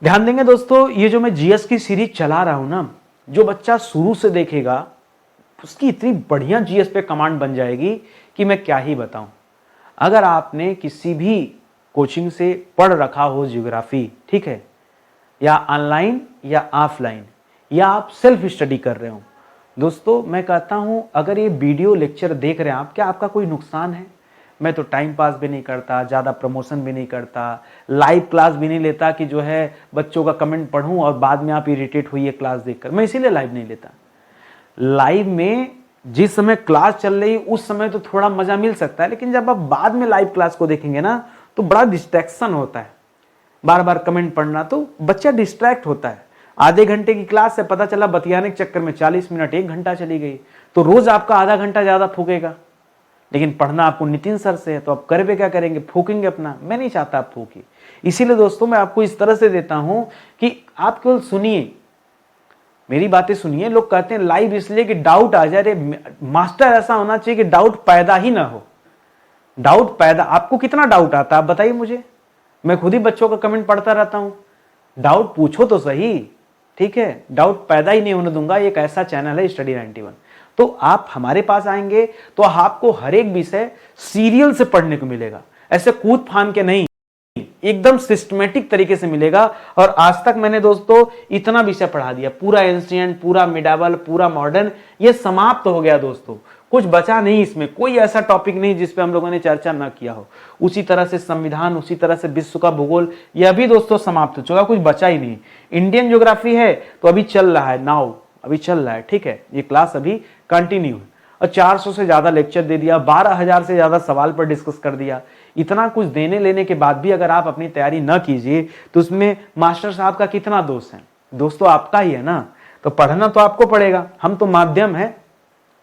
ध्यान देंगे दोस्तों, ये जो मैं जीएस की सीरीज चला रहा हूं ना, जो बच्चा शुरू से देखेगा उसकी इतनी बढ़िया जीएस पे कमांड बन जाएगी कि मैं क्या ही बताऊं। अगर आपने किसी भी कोचिंग से पढ़ रखा हो ज्योग्राफी, ठीक है, या ऑनलाइन या ऑफलाइन, या आप सेल्फ स्टडी कर रहे हो दोस्तों, मैं कहता हूं अगर ये वीडियो लेक्चर देख रहे हैं आप, क्या आपका कोई नुकसान है। मैं तो टाइम पास भी नहीं करता, ज़्यादा प्रमोशन भी नहीं करता, लाइव क्लास भी नहीं लेता कि जो है बच्चों का कमेंट पढ़ूं और बाद में आप इरिटेट हुई है क्लास देखकर। मैं इसीलिए लाइव नहीं लेता। लाइव में जिस समय क्लास चल रही उस समय तो थोड़ा मजा मिल सकता है, लेकिन जब आप बाद में लाइव क्लास को देखेंगे ना तो बड़ा डिस्ट्रैक्शन होता है, बार बार कमेंट पढ़ना, तो बच्चा डिस्ट्रैक्ट होता है। आधे घंटे की क्लास से पता चला बतियाने के चक्कर में 40 मिनट 1 घंटा चली गई, तो रोज आपका आधा घंटा ज्यादा फूकेगा। लेकिन पढ़ना आपको नितिन सर से है, तो आप कर पे क्या करेंगे, फूकेंगे अपना। मैं नहीं चाहता आप फूकिए, इसीलिए दोस्तों मैं आपको इस तरह से देता हूं कि आप केवल सुनिए, मेरी बातें सुनिए। लोग कहते हैं लाइव इसलिए कि डाउट आ जाए। अरे मास्टर ऐसा होना चाहिए कि डाउट पैदा ही ना हो। डाउट पैदा, आपको कितना डाउट आता है आप बताइए मुझे। मैं खुद ही बच्चों का कमेंट पढ़ता रहता हूं। डाउट पूछो तो सही, ठीक है। डाउट पैदा ही नहीं होने दूंगा। एक ऐसा चैनल है स्टडी 91। तो आप हमारे पास आएंगे तो आपको हर एक विषय सीरियल से पढ़ने को मिलेगा, ऐसे कूद फान के नहीं, एकदम सिस्टमेटिक तरीके से मिलेगा। और आज तक मैंने दोस्तों इतना विषय पढ़ा दिया, पूरा एंशिएंट, पूरा मिडावल, पूरा मॉडर्न, ये समाप्त हो गया दोस्तों। कुछ बचा नहीं, इसमें कोई ऐसा टॉपिक नहीं जिस पे हम लोगों ने चर्चा ना किया हो। उसी तरह से संविधान, उसी तरह से विश्व का भूगोल, यह भी दोस्तों समाप्त हो चुका, कुछ बचा ही नहीं। इंडियन ज्योग्राफी है तो अभी चल रहा है, नाउ अभी चल रहा है, ठीक है। ये क्लास अभी कंटिन्यू है और 400 से ज्यादा लेक्चर दे दिया, 12,000 से ज्यादा सवाल पर डिस्कस कर दिया। इतना कुछ देने लेने के बाद भी अगर आप अपनी तैयारी न कीजिए तो उसमें मास्टर साहब का कितना दोष है? दोस्तों आपका ही है ना। तो पढ़ना तो आपको पड़ेगा, हम तो माध्यम है।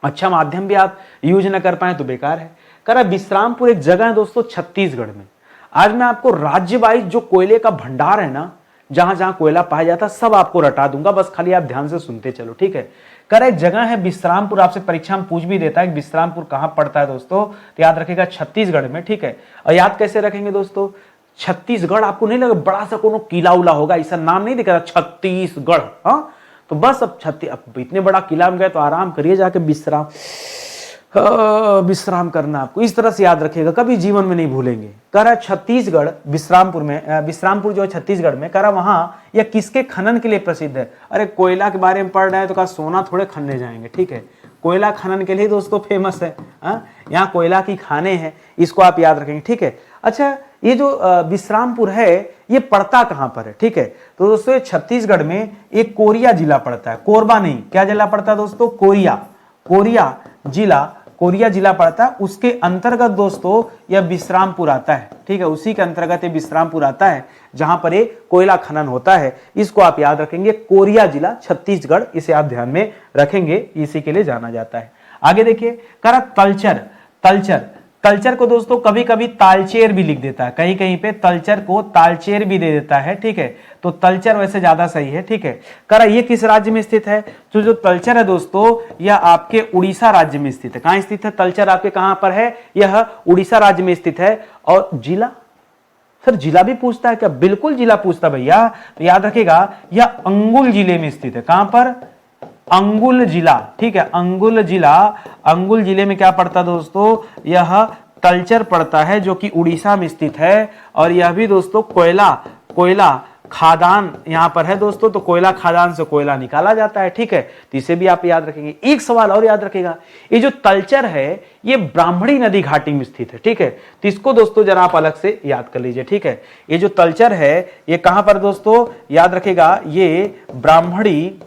अच्छा माध्यम भी आप यूज न कर पाए तो बेकार है। करा विश्रामपुर एक जगह है दोस्तों छत्तीसगढ़ में। आज मैं आपको राज्य वाइज जो कोयले का भंडार है ना, जहां जहां कोयला पाया जाता है, सब आपको रटा दूंगा, बस खाली आप ध्यान से सुनते चलो, ठीक है। कर एक जगह है विश्रामपुर, आपसे परीक्षा में पूछ भी देता है विश्रामपुर कहां पड़ता है दोस्तों, तो याद रखेगा छत्तीसगढ़ में, ठीक है। और याद कैसे रखेंगे दोस्तों? छत्तीसगढ़, आपको नहीं लगा बड़ा सा कोनो किला उला होगा, ऐसा नाम नहीं दिख रहा छत्तीसगढ़, हाँ। तो बस अब इतने बड़ा किला में गए तो आराम करिए जाके, विश्राम करना आपको, इस तरह से याद रखिएगा, कभी जीवन में नहीं भूलेंगे। कह रहा छत्तीसगढ़ विश्रामपुर में, विश्रामपुर जो है छत्तीसगढ़ में, कह रहा वहां यह किसके खनन के लिए प्रसिद्ध है? अरे कोयला के बारे में पढ़ रहे हैं तो कहा सोना थोड़े खनने जाएंगे, ठीक है। कोयला खनन के लिए दोस्तों फेमस है, यहाँ कोयला की खाने हैं, इसको आप याद रखेंगे, ठीक है। अच्छा, ये जो विश्रामपुर है ये पड़ता कहां पर है, ठीक है। तो दोस्तों छत्तीसगढ़ में एक कोरिया जिला पड़ता है, कोरबा नहीं, क्या जिला पड़ता है दोस्तों? कोरिया जिला पड़ता है। उसके अंतर्गत दोस्तों यह विश्रामपुर आता है, ठीक है। उसी के अंतर्गत ये विश्रामपुर आता है जहां पर ये कोयला खनन होता है। इसको आप याद रखेंगे, कोरिया जिला छत्तीसगढ़, इसे आप ध्यान में रखेंगे, इसी के लिए जाना जाता है। आगे देखिए, करा तलचर को दोस्तों कभी कभी तालचेर भी लिख देता है, कहीं कहीं पे तलचर को तालचेर भी दे देता है, ठीक है। तो तलचर वैसे ज्यादा सही है, ठीक है। करा ये किस राज्य में स्थित है? तो जो तलचर है दोस्तों यह आपके उड़ीसा राज्य में स्थित है। कहां स्थित है तलचर? आपके कहां पर है? यह उड़ीसा राज्य में स्थित है। और जिला, सर जिला भी पूछता है क्या? बिल्कुल जिला पूछता भैया। तो याद रखेगा यह अंगुल जिले में स्थित है। कहां पर? अंगुल जिला, ठीक है। अंगुल जिले में क्या पड़ता दोस्तों? यह तलचर पड़ता है जो कि उड़ीसा में स्थित है। और यह भी दोस्तों कोयला खादान यहां पर है दोस्तों। तो कोयला खादान से कोयला निकाला जाता है, ठीक है। तो इसे भी आप याद रखेंगे। एक सवाल और याद रखेगा, ये जो तलचर है ये ब्राह्मणी नदी घाटी में स्थित है, ठीक है। तो इसको दोस्तों जरा आप अलग से याद कर लीजिए, ठीक है। ये जो तलचर है ये कहां पर दोस्तों? याद रखेगा ये ब्राह्मणी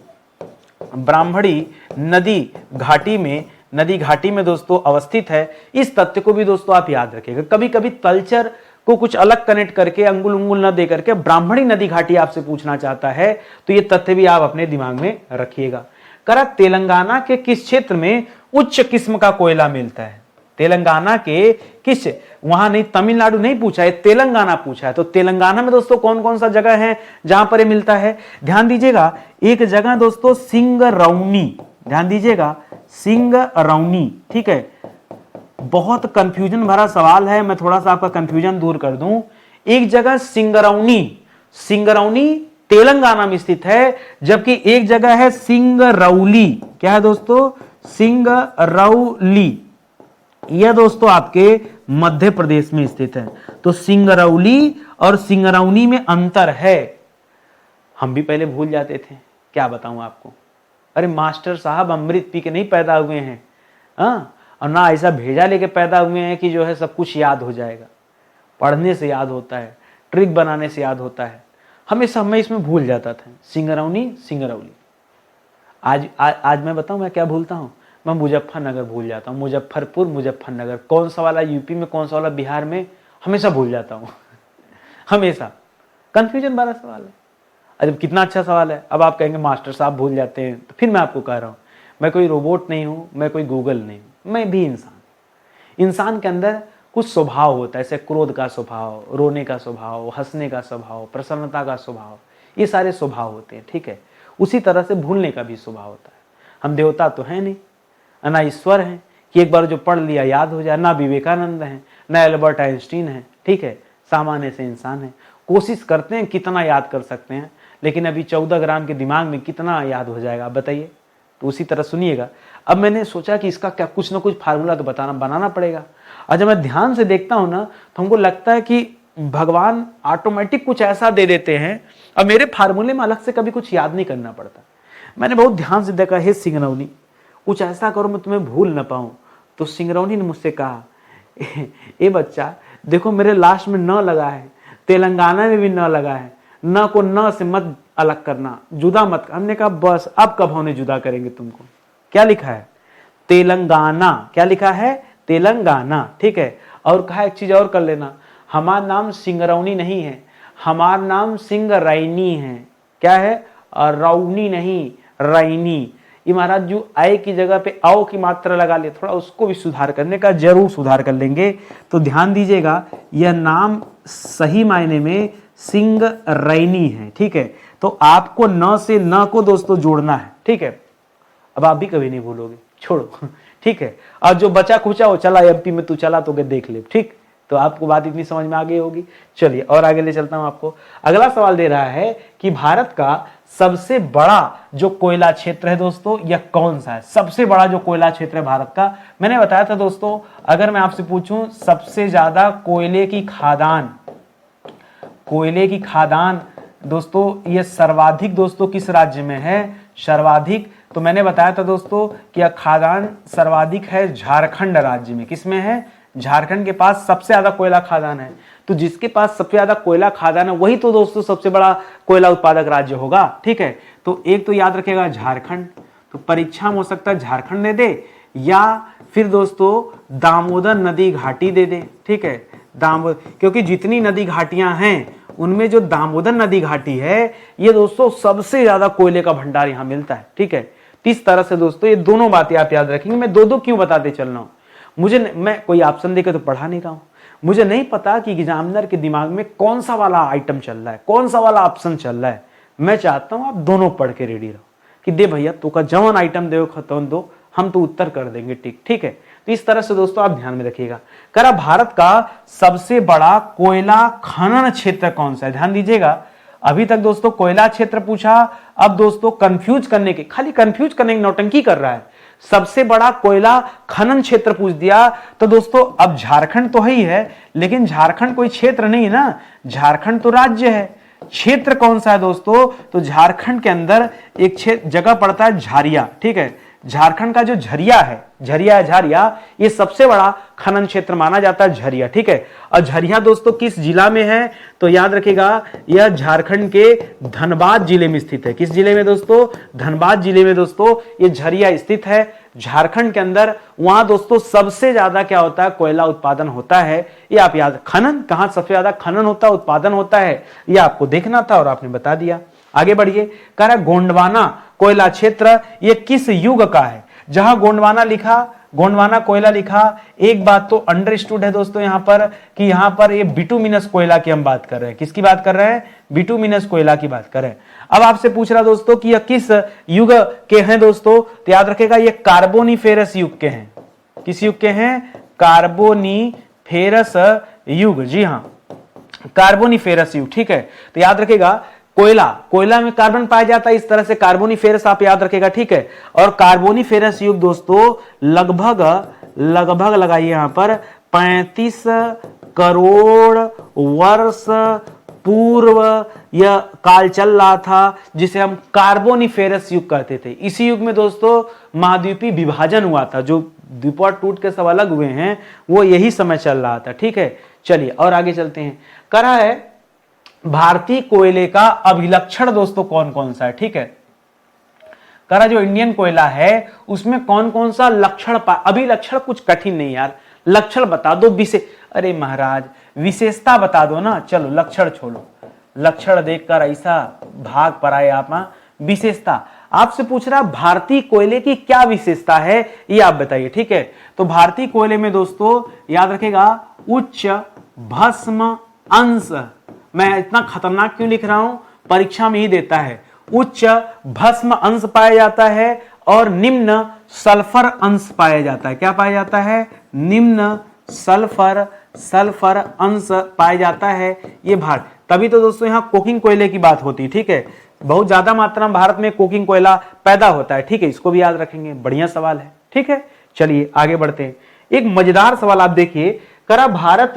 नदी घाटी में दोस्तों अवस्थित है। इस तथ्य को भी दोस्तों आप याद रखिएगा। कभी कभी तलचर को कुछ अलग कनेक्ट करके अंगुल न दे करके ब्राह्मणी नदी घाटी आपसे पूछना चाहता है, तो ये तथ्य भी आप अपने दिमाग में रखिएगा। करा तेलंगाना के किस क्षेत्र में उच्च किस्म का कोयला मिलता है? तेलंगाना के किस, वहां नहीं, तमिलनाडु नहीं पूछा है, तेलंगाना पूछा है। तो तेलंगाना में दोस्तों कौन कौन सा जगह है जहां पर ये मिलता है? ध्यान दीजिएगा, एक जगह दोस्तों सिंगरौनी, ध्यान दीजिएगा सिंगरौनी, ठीक है। बहुत कंफ्यूजन भरा सवाल है, मैं थोड़ा सा आपका कंफ्यूजन दूर कर दूं। एक जगह सिंगरौनी तेलंगाना में स्थित है, जबकि एक जगह है सिंगरौली। क्या है दोस्तों? सिंगरौली, यह दोस्तों आपके मध्य प्रदेश में स्थित है। तो सिंगरौली और सिंगरौनी में अंतर है। हम भी पहले भूल जाते थे, क्या बताऊं आपको। अरे मास्टर साहब अमृत पी के नहीं पैदा हुए हैं, और ना ऐसा भेजा लेके पैदा हुए हैं कि जो है सब कुछ याद हो जाएगा। पढ़ने से याद होता है, ट्रिक बनाने से याद होता है। हमेशा मैं इसमें भूल जाता था, सिंगरौली। आज मैं बताऊं मैं क्या भूलता हूं? मैं मुजफ्फरनगर भूल जाता हूँ। मुजफ्फरनगर, कौन सा वाला यूपी में, कौन सा वाला बिहार में, हमेशा भूल जाता हूँ। हमेशा कंफ्यूजन वाला सवाल है। अरे कितना अच्छा सवाल है। अब आप कहेंगे मास्टर साहब भूल जाते हैं, तो फिर मैं आपको कह रहा हूँ मैं कोई रोबोट नहीं हूँ, मैं कोई गूगल नहीं हूँ, मैं भी इंसान के अंदर कुछ स्वभाव होता है, जैसे क्रोध का स्वभाव, रोने का स्वभाव, हंसने का स्वभाव, प्रसन्नता का स्वभाव, ये सारे स्वभाव होते हैं, ठीक है। उसी तरह से भूलने का भी स्वभाव होता है। हम देवता तो हैं नहीं, ना ईश्वर हैं कि एक बार जो पढ़ लिया याद हो जाए, ना विवेकानंद हैं, ना एल्बर्ट आइंस्टीन हैं, ठीक है, सामान्य से इंसान हैं। कोशिश करते हैं कितना याद कर सकते हैं, लेकिन अभी 14 ग्राम के दिमाग में कितना याद हो जाएगा आप बताइए। तो उसी तरह सुनिएगा। अब मैंने सोचा कि इसका क्या कुछ ना कुछ फार्मूला तो बनाना पड़ेगा। और जब मैं ध्यान से देखता हूं ना तो हमको लगता है कि भगवान ऑटोमेटिक कुछ ऐसा दे देते हैं, अब मेरे फार्मूले में अलग से कभी कुछ याद नहीं करना पड़ता। मैंने बहुत ध्यान से देखा, हे सिंगरौनी कुछ ऐसा करो मैं तुम्हें भूल ना पाऊं। तो सिंगरौनी ने मुझसे कहा, ए बच्चा देखो मेरे लास्ट में न लगा है, तेलंगाना में भी न लगा है, न को न से मत अलग करना, जुदा मत। हमने कहा बस अब कब हमने जुदा करेंगे तुमको। क्या लिखा है? तेलंगाना। क्या लिखा है? तेलंगाना, ठीक है। और कहा एक चीज और कर लेना, हमारा नाम सिंगरौनी नहीं है, हमारा नाम सिंगरैनी है। क्या है? रौनी नहीं, रैनी। ये महाराज जो आय की जगह पे आओ की मात्रा लगा ले, थोड़ा उसको भी सुधार करने का, जरूर सुधार कर लेंगे। तो ध्यान दीजिएगा, यह नाम सही मायने में सिंगरैनी है, ठीक है। तो आपको न से न को दोस्तों जोड़ना है, ठीक है। अब आप भी कभी नहीं भूलोगे, छोड़ो, ठीक है। और जो बचा खुचा वो चला एमपी में, तू चला तो देख ले, ठीक। तो आपको बात इतनी समझ में आ गई होगी। चलिए और आगे ले चलता हूं आपको। अगला सवाल दे रहा है कि भारत का सबसे बड़ा जो कोयला क्षेत्र है दोस्तों, यह कौन सा है? सबसे बड़ा जो कोयला क्षेत्र है भारत का, मैंने बताया था दोस्तों, अगर मैं आपसे पूछूं सबसे ज्यादा कोयले की खादान दोस्तों, ये सर्वाधिक दोस्तों किस राज्य में है? सर्वाधिक, तो मैंने बताया था दोस्तों कि यह खादान सर्वाधिक है झारखंड राज्य में। किसमें है? झारखंड के पास सबसे ज्यादा कोयला खादान है। तो जिसके पास सबसे ज्यादा कोयला खादान है वही तो दोस्तों सबसे बड़ा कोयला उत्पादक राज्य होगा, ठीक है। तो एक तो याद रखेगा झारखंड, तो परीक्षा में हो सकता है झारखंड दे दे, या फिर दोस्तों दामोदर नदी घाटी दे दे, ठीक है। क्योंकि जितनी नदी घाटियां हैं उनमें जो दामोदर नदी घाटी है, ये दोस्तों सबसे ज्यादा कोयले का भंडार यहां मिलता है, ठीक है। तो इस तरह से दोस्तों ये दोनों बातें आप याद रखेंगे। मैं दो क्यों बताते चल रहा हूं, मैं कोई ऑप्शन देकर तो पढ़ा नहीं रहा हूं, मुझे नहीं पता कि एग्जामिनर के दिमाग में कौन सा वाला आइटम चल रहा है, कौन सा वाला ऑप्शन चल रहा है। मैं चाहता हूं आप दोनों पढ़ के रेडी रहो कि दे भैया तो का जवन आइटम दो खतौन दो, हम तो उत्तर कर देंगे, ठीक है। तो इस तरह से दोस्तों आप ध्यान में रखिएगा। करा भारत का सबसे बड़ा कोयला खनन क्षेत्र कौन सा है? ध्यान दीजिएगा, अभी तक दोस्तों कोयला क्षेत्र पूछा, अब दोस्तों कंफ्यूज करने की नौटंकी कर रहा है। सबसे बड़ा कोयला खनन क्षेत्र पूछ दिया, तो दोस्तों अब झारखंड तो ही है, लेकिन झारखंड कोई क्षेत्र नहीं है ना, झारखंड तो राज्य है। क्षेत्र कौन सा है दोस्तों? तो झारखंड के अंदर एक जगह पड़ता है झारिया, ठीक है। झारखंड का जो झरिया, ये सबसे बड़ा खनन क्षेत्र माना जाता है, झरिया, ठीक है। और झरिया दोस्तों किस जिला में है? तो याद रखिएगा, यह झारखंड के धनबाद जिले में स्थित है। किस जिले में दोस्तों? धनबाद जिले में दोस्तों ये झरिया स्थित है, झारखंड के अंदर। वहां दोस्तों सबसे ज्यादा क्या होता है? कोयला उत्पादन होता है। ये आप याद, खनन कहां सबसे ज्यादा खनन होता है, उत्पादन होता है, ये आपको देखना था और आपने बता दिया। आगे बढ़िए, कह रहा गोंडवाना कोयला क्षेत्र ये किस युग का है? जहां गोंडवाना कोयला लिखा, एक बात तो अंडरस्टूड है दोस्तों यहां पर कि यहां पर ये बिटुमिनस कोयला की हम बात कर रहे हैं। किसकी बात कर रहे हैं? बिटुमिनस कोयला की बात कर रहे हैं। अब आपसे पूछ रहा दोस्तों कि यह किस युग के हैं दोस्तों? तो याद रखेगा ये कार्बोनिफेरस युग के हैं। किस युग के हैं? कार्बोनिफेरस युग, जी हां, कार्बोनिफेरस युग, ठीक है। तो याद रखेगा कोयला में कार्बन पाया जाता है, इस तरह से कार्बोनिफेरस आप याद रखेगा, ठीक है। और कार्बोनिफेरस युग दोस्तों लगभग लगाइए यहां पर 35 करोड़ वर्ष पूर्व यह काल चल रहा था, जिसे हम कार्बोनिफेरस युग कहते थे। इसी युग में दोस्तों महाद्वीपीय विभाजन हुआ था, जो द्वीप टूट के सब अलग हुए हैं, वो यही समय चल रहा था, ठीक है। चलिए और आगे चलते हैं। करा है भारतीय कोयले का अभिलक्षण दोस्तों कौन कौन सा है, ठीक है। करा जो इंडियन कोयला है उसमें कौन कौन सा लक्षण अभिलक्षण कुछ कठिन नहीं यार, लक्षण बता दो, अरे महाराज विशेषता बता दो ना। चलो लक्षण छोड़ो, लक्षण देखकर ऐसा भाग पर आए आप। विशेषता आपसे पूछ रहा भारतीय कोयले की क्या विशेषता है, ये आप बताइए, ठीक है। तो भारतीय कोयले में दोस्तों याद रखेगा उच्च भस्म अंश। मैं इतना खतरनाक क्यों लिख रहा हूं? परीक्षा में ही देता है। उच्च भस्म अंश पाया जाता है और निम्न सल्फर अंश पाया जाता है। क्या पाया जाता है? निम्न सल्फर अंश पाया जाता है। ये भारत, तभी तो दोस्तों यहां कोकिंग कोयले की बात होती है, ठीक है। बहुत ज्यादा मात्रा में भारत में कोकिंग कोयला पैदा होता है, ठीक है, इसको भी याद रखेंगे। बढ़िया सवाल है, ठीक है। चलिए आगे बढ़ते हैं। एक मजेदार सवाल आप देखिए, करा भारत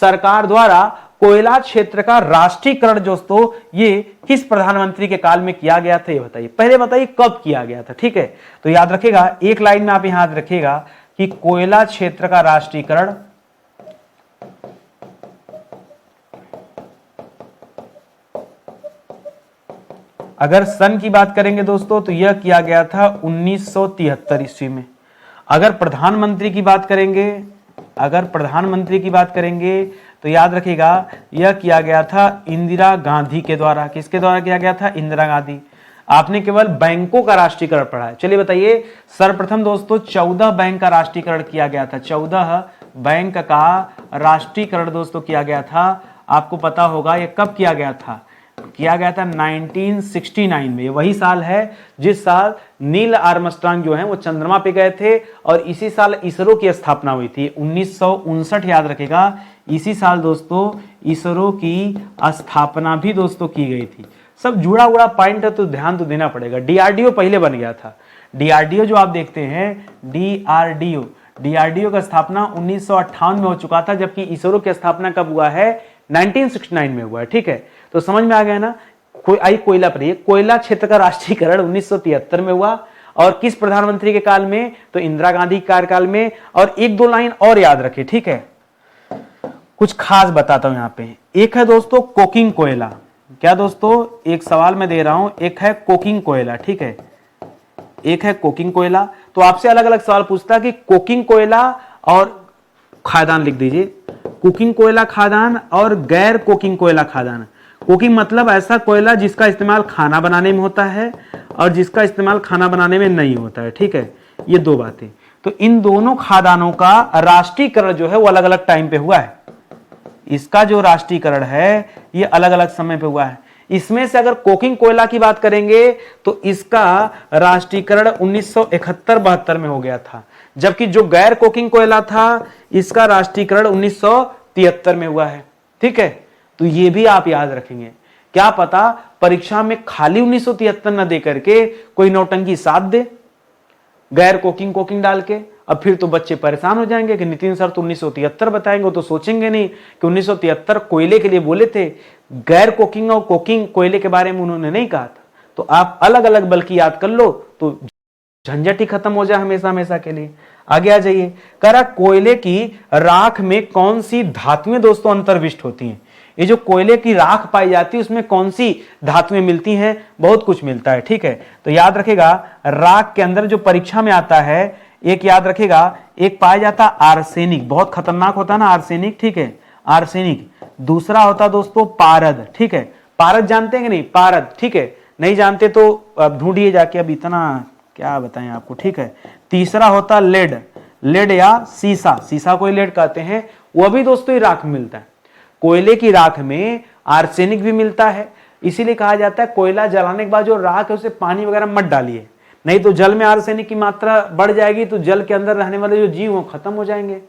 सरकार द्वारा कोयला क्षेत्र का राष्ट्रीयकरण दोस्तों ये किस प्रधानमंत्री के काल में किया गया था? ये बताइए, पहले बताइए कब किया गया था, ठीक है। तो याद रखेगा, एक लाइन में आप यहां याद रखिएगा कि कोयला क्षेत्र का राष्ट्रीयकरण अगर सन की बात करेंगे दोस्तों तो यह किया गया था 1973 ईस्वी में। अगर प्रधानमंत्री की बात करेंगे तो याद रखिएगा यह किया गया था इंदिरा गांधी के द्वारा। किसके द्वारा किया गया था? इंदिरा गांधी। आपने केवल बैंकों का राष्ट्रीयकरण पढ़ा है। चलिए बताइए, सर्वप्रथम दोस्तों 14 बैंक का राष्ट्रीयकरण किया गया था। 14 बैंक का राष्ट्रीयकरण दोस्तों किया गया था। आपको पता होगा यह कब किया गया था? किया गया था 1969 में। वही साल है जिस साल नील आर्मस्ट्रांग जो है वो चंद्रमा पे गए थे और इसी साल इसरो की स्थापना हुई थी। 1959 याद रखेगा, इसी साल दोस्तों इसरो की स्थापना भी दोस्तों की गई थी। सब जुड़ा हुआ पॉइंट है तो ध्यान तो देना पड़ेगा। डीआरडीओ पहले बन गया था। डीआरडीओ जो आप देखते हैं, डीआरडीओ का स्थापना 1958 में हो चुका था, जबकि इसरो की स्थापना कब हुआ है? 1969 में हुआ है, ठीक है। तो समझ में आ गया ना। कोयला पर कोयला क्षेत्र का राष्ट्रीयकरण 1973 में हुआ और किस प्रधानमंत्री के काल में? तो इंदिरा गांधी के कार्यकाल में। और एक दो लाइन और याद रखें, ठीक है, कुछ खास बताता हूं यहां पे। एक है दोस्तों कोकिंग कोयला। क्या दोस्तों? एक सवाल मैं दे रहा हूं, एक है कोकिंग कोयला, ठीक है, एक है कोकिंग कोयला। तो आपसे अलग अलग सवाल पूछता है कि कोकिंग कोयला और खादान लिख दीजिए, कुकिंग कोयला खादान और गैर कोकिंग कोयला खादान। कुकिंग मतलब ऐसा कोयला जिसका इस्तेमाल खाना बनाने में होता है और जिसका इस्तेमाल खाना बनाने में नहीं होता है, ठीक है। ये दो बातें। तो इन दोनों खादानों का राष्ट्रीयकरण जो है वो अलग अलग टाइम पे हुआ है। इसका जो राष्ट्रीयकरण है ये अलग अलग समय पे हुआ है। इसमें से अगर कोकिंग कोयला की बात करेंगे तो इसका राष्ट्रीयकरण 1971-72 में हो गया था, जबकि जो गैर कोकिंग कोयला था इसका राष्ट्रीयकरण 1973 में हुआ है, ठीक है। तो ये भी आप याद रखेंगे। क्या पता परीक्षा में खाली 1973 न दे करके कोई नौटंकी साथ दे गैर कोकिंग डाल के। अब फिर तो बच्चे परेशान हो जाएंगे कि नितिन सर तो 1973 बताएंगे, तो सोचेंगे नहीं कि 1973 कोयले के लिए बोले थे, गैर कोकिंग और कोकिंग कोयले के बारे में उन्होंने नहीं कहा था। तो आप अलग अलग बल्कि याद कर लो तो झंझट ही खत्म हो जाए हमेशा हमेशा के लिए। आगे आ जाइए। करा कोयले की राख में कौन सी धातुएं दोस्तों अंतर्विष्ट होती हैं? ये जो कोयले की राख पाई जाती है उसमें कौन सी धातुएं मिलती हैं? बहुत कुछ मिलता है, ठीक है। तो याद रखेगा राख के अंदर जो परीक्षा में आता है, एक याद रखेगा, एक पाया जाता आर्सेनिक, बहुत खतरनाक होता है ना आर्सेनिक, ठीक है, आर्सेनिक। दूसरा होता दोस्तों पारद, ठीक है। पारद जानते हैं कि नहीं? पारद, ठीक है, नहीं जानते तो ढूंढिए जाके, अब इतना क्या बताएं आपको, ठीक है। तीसरा होता लेड या सीसा को लेड कहते हैं, वह भी दोस्तों राख में मिलता है। कोयले की राख में आर्सेनिक भी मिलता है, इसीलिए कहा जाता है कोयला जलाने के बाद जो राख है उसे पानी वगैरह मत डालिए, नहीं तो जल में आर्सेनिक की मात्रा बढ़ जाएगी तो जल के अंदर रहने वाले जो जीव हो खत्म हो जाएंगे।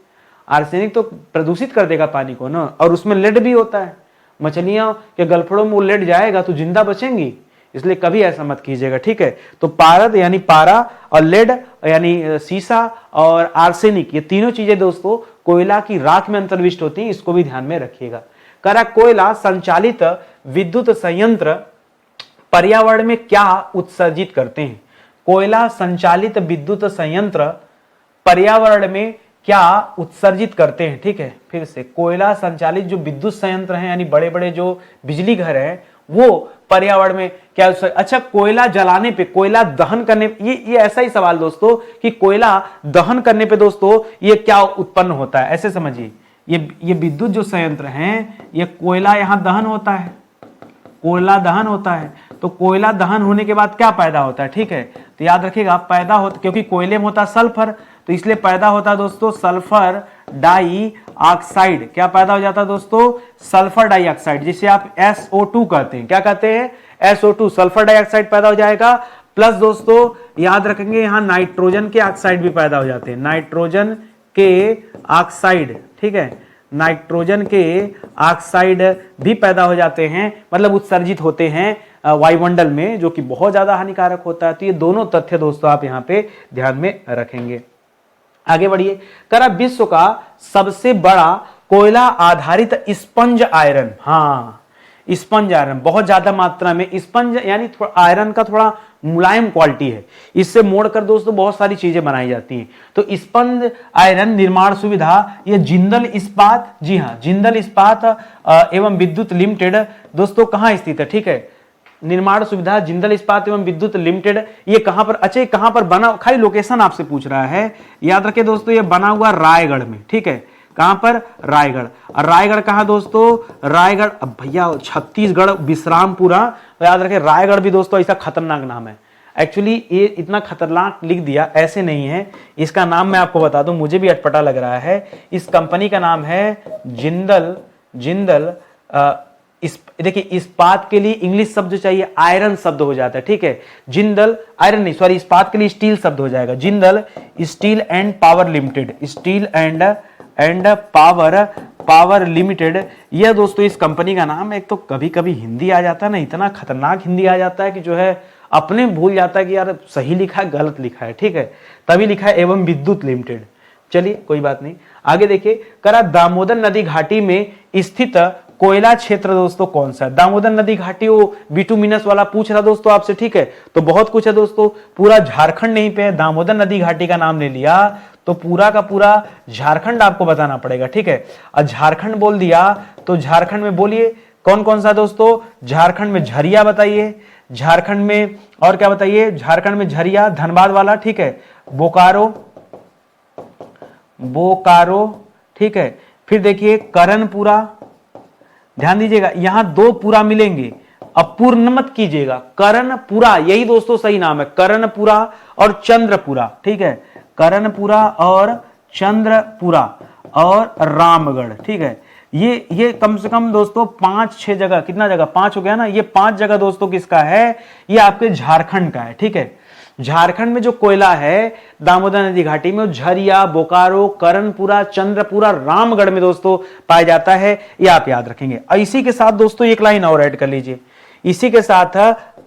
आर्सेनिक तो प्रदूषित कर देगा पानी को ना, और उसमें लेड भी होता है। मछलियां के गलफड़ों में वो लेड जाएगा तो जिंदा बचेंगी, इसलिए कभी ऐसा मत कीजिएगा, ठीक है। तो पारद यानी पारा और लेड यानी सीसा और आर्सेनिक, ये तीनों चीजें दोस्तों कोयला की राख में अंतर्विष्ट होती हैं, इसको भी ध्यान में रखिएगा। करा कोयला संचालित विद्युत संयंत्र पर्यावरण में क्या उत्सर्जित करते हैं? कोयला संचालित विद्युत संयंत्र पर्यावरण में क्या उत्सर्जित करते हैं, ठीक है। फिर से, कोयला संचालित जो विद्युत संयंत्र हैं यानी बड़े बड़े जो बिजली घर हैं वो पर्यावरण में क्या अच्छा कोयला जलाने पे, कोयला दहन करने, ये ऐसा ही सवाल दोस्तों कि कोयला दहन करने पे दोस्तों ये क्या उत्पन्न होता है, ऐसे समझिए। ये विद्युत जो संयंत्र हैं, ये कोयला यहां दहन होता है, कोयला दहन होता है। तो कोयला दहन होने के बाद क्या पैदा होता है, ठीक है। तो याद रखिएगा पैदा होता, क्योंकि कोयले में होता सल्फर, तो इसलिए पैदा होता है दोस्तों सल्फर डाई ऑक्साइड। क्या पैदा हो जाता है दोस्तों? सल्फर डाइऑक्साइड, जिसे आप SO2 कहते हैं। क्या कहते हैं? SO2 सल्फर डाइऑक्साइड पैदा हो जाएगा, प्लस दोस्तों याद रखेंगे यहां नाइट्रोजन के ऑक्साइड भी पैदा हो जाते हैं, नाइट्रोजन के ऑक्साइड, ठीक है, नाइट्रोजन के ऑक्साइड भी पैदा हो जाते हैं, मतलब उत्सर्जित होते हैं वायुमंडल में, जो कि बहुत ज्यादा हानिकारक होता है। तो ये दोनों तथ्य दोस्तों आप यहां पे ध्यान में रखेंगे। आगे बढ़िए, करा विश्व का सबसे बड़ा कोयला आधारित स्पंज आयरन, हाँ स्पंज आयरन बहुत ज्यादा मात्रा में, स्पंज यानी आयरन का थोड़ा मुलायम क्वालिटी है, इससे मोड़कर दोस्तों बहुत सारी चीजें बनाई जाती हैं। तो स्पंज आयरन निर्माण सुविधा ये जिंदल इस्पात, जी हाँ जिंदल इस्पात एवं विद्युत लिमिटेड दोस्तों कहां स्थित है, ठीक है, निर्माण सुविधा जिंदल इस्पात एवं विद्युत लिमिटेड, ये कहां पर, अच्छा कहां पर बना, खाली लोकेशन आपसे पूछ रहा है, याद रखिए दोस्तों ये बना हुआ रायगढ़ में, ठीक है, कहां पर, रायगढ़। और रायगढ़ कहां दोस्तों, रायगढ़, अब भैया छत्तीसगढ़ विश्रामपुरा, तो याद रखें रायगढ़ भी दोस्तों ऐसा खतरनाक नाम है, एक्चुअली ये इतना खतरनाक लिख दिया ऐसे नहीं है, इसका नाम मैं आपको बता दूं, मुझे भी अटपटा लग रहा है, इस कंपनी का नाम है जिंदल देखिए इस्पात के लिए इंग्लिश शब्द चाहिए, आयरन शब्द हो जाता है, ठीक है, जिंदल आयरन नहीं, सॉरी इस्पात के लिए स्टील शब्द हो जाएगा, Jindal steel and power limited, steel and power limited, यह दोस्तों इस कंपनी का नाम है। एक तो कभी कभी हिंदी आ जाता है ना, इतना खतरनाक हिंदी आ जाता है कि जो है अपने भूल जाता है कि यार सही लिखा है गलत लिखा है, ठीक है, तभी लिखा है एवं विद्युत लिमिटेड। चलिए कोई बात नहीं, आगे देखिए, करा दामोदर नदी घाटी में स्थित कोयला क्षेत्र दोस्तों कौन सा है, दामोदर नदी घाटी, वो बिटुमिनस वाला पूछ रहा दोस्तों आपसे, ठीक है, तो बहुत कुछ है दोस्तों, पूरा झारखंड नहीं पे है, दामोदर नदी घाटी का नाम ले लिया तो पूरा का पूरा झारखंड आपको बताना पड़ेगा, ठीक है, और झारखंड बोल दिया तो झारखंड में बोलिए कौन कौन सा दोस्तों, झारखंड में झरिया बताइए, झारखंड में और क्या बताइए, झारखंड में झरिया धनबाद वाला, ठीक है, बोकारो, ठीक है, फिर देखिए करणपुरा, ध्यान दीजिएगा यहां दो पूरा मिलेंगे, अब पूर्ण मत कीजिएगा, करणपुरा यही दोस्तों सही नाम है, करणपुरा और चंद्रपुरा, ठीक है, करणपुरा और चंद्रपुरा और रामगढ़, ठीक है, ये कम से कम दोस्तों 5-6 जगह, कितना जगह 5 हो गया ना, ये 5 जगह दोस्तों किसका है, ये आपके झारखंड का है, ठीक है, झारखंड में जो कोयला है दामोदर नदी घाटी में झरिया, बोकारो, करणपुरा, चंद्रपुरा, रामगढ़ में दोस्तों पाया जाता है, ये आप याद रखेंगे। इसी के साथ दोस्तों एक लाइन और ऐड कर लीजिए, इसी के साथ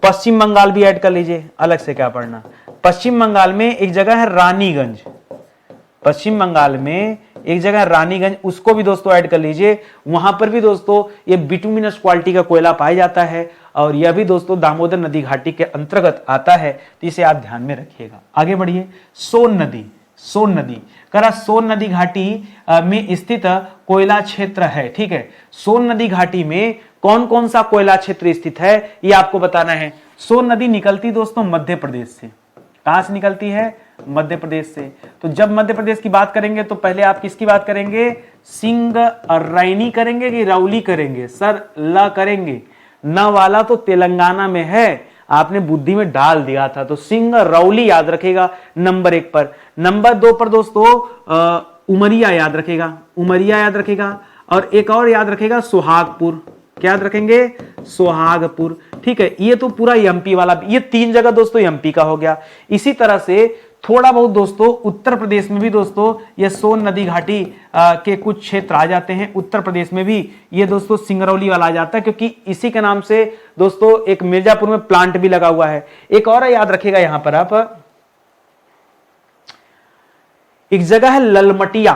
पश्चिम बंगाल भी ऐड कर लीजिए, अलग से क्या पढ़ना, पश्चिम बंगाल में एक जगह है रानीगंज, पश्चिम बंगाल में एक जगह रानीगंज, उसको भी दोस्तों ऐड कर लीजिए, वहां पर भी दोस्तों ये बिटुमिनस क्वालिटी का कोयला पाया जाता है और यह भी दोस्तों दामोदर नदी घाटी के अंतर्गत आता है, तो इसे आप ध्यान में रखिएगा। आगे बढ़िए, सोन नदी करा सोन नदी घाटी में स्थित कोयला क्षेत्र है, ठीक है, सोन नदी घाटी में कौन कौन सा कोयला क्षेत्र स्थित है ये आपको बताना है। सोन नदी निकलती दोस्तों मध्य प्रदेश से, कहां से निकलती है, मध्य प्रदेश से। तो जब मध्य प्रदेश की बात करेंगे तो पहले आप किसकी बात करेंगे, सिंगरैनी करेंगे कि रौली करेंगे, सर ल करेंगे, न वाला तो तेलंगाना में है, आपने बुद्धि में डाल दिया था, तो सिंगरौली याद रखेगा नंबर 1 पर। नंबर 2 पर दोस्तों उमरिया याद रखेगा, उमरिया याद रखेगा, और एक और याद रखेगा सोहागपुर, क्या याद रखेंगे, सोहागपुर, ठीक है, ये तो पूरा एमपी वाला, ये 3 जगह दोस्तों एमपी का हो गया। इसी तरह से थोड़ा बहुत दोस्तों उत्तर प्रदेश में भी दोस्तों ये सोन नदी घाटी के कुछ क्षेत्र आ जाते हैं, उत्तर प्रदेश में भी ये दोस्तों सिंगरौली वाला आ जाता है, क्योंकि इसी के नाम से दोस्तों एक मिर्जापुर में प्लांट भी लगा हुआ है। एक और याद रखिएगा यहां पर आप, एक जगह है ललमटिया,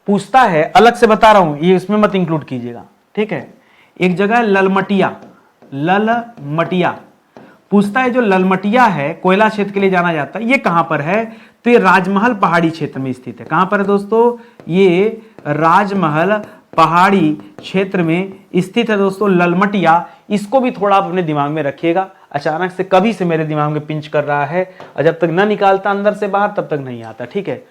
पूछता है, अलग से बता रहा हूं, ये इसमें मत इंक्लूड कीजिएगा, ठीक है, एक जगह है ललमटिया पूछता है, जो ललमटिया है कोयला क्षेत्र के लिए जाना जाता है, ये कहां पर है, तो ये राजमहल पहाड़ी क्षेत्र में स्थित है। कहां पर है दोस्तों, ये राजमहल पहाड़ी क्षेत्र में स्थित है दोस्तों ललमटिया। इसको भी थोड़ा आप अपने दिमाग में रखिएगा, अचानक से कभी से मेरे दिमाग में पिंच कर रहा है, और जब तक ना निकालता अंदर से बाहर तब तक नहीं आता, ठीक है।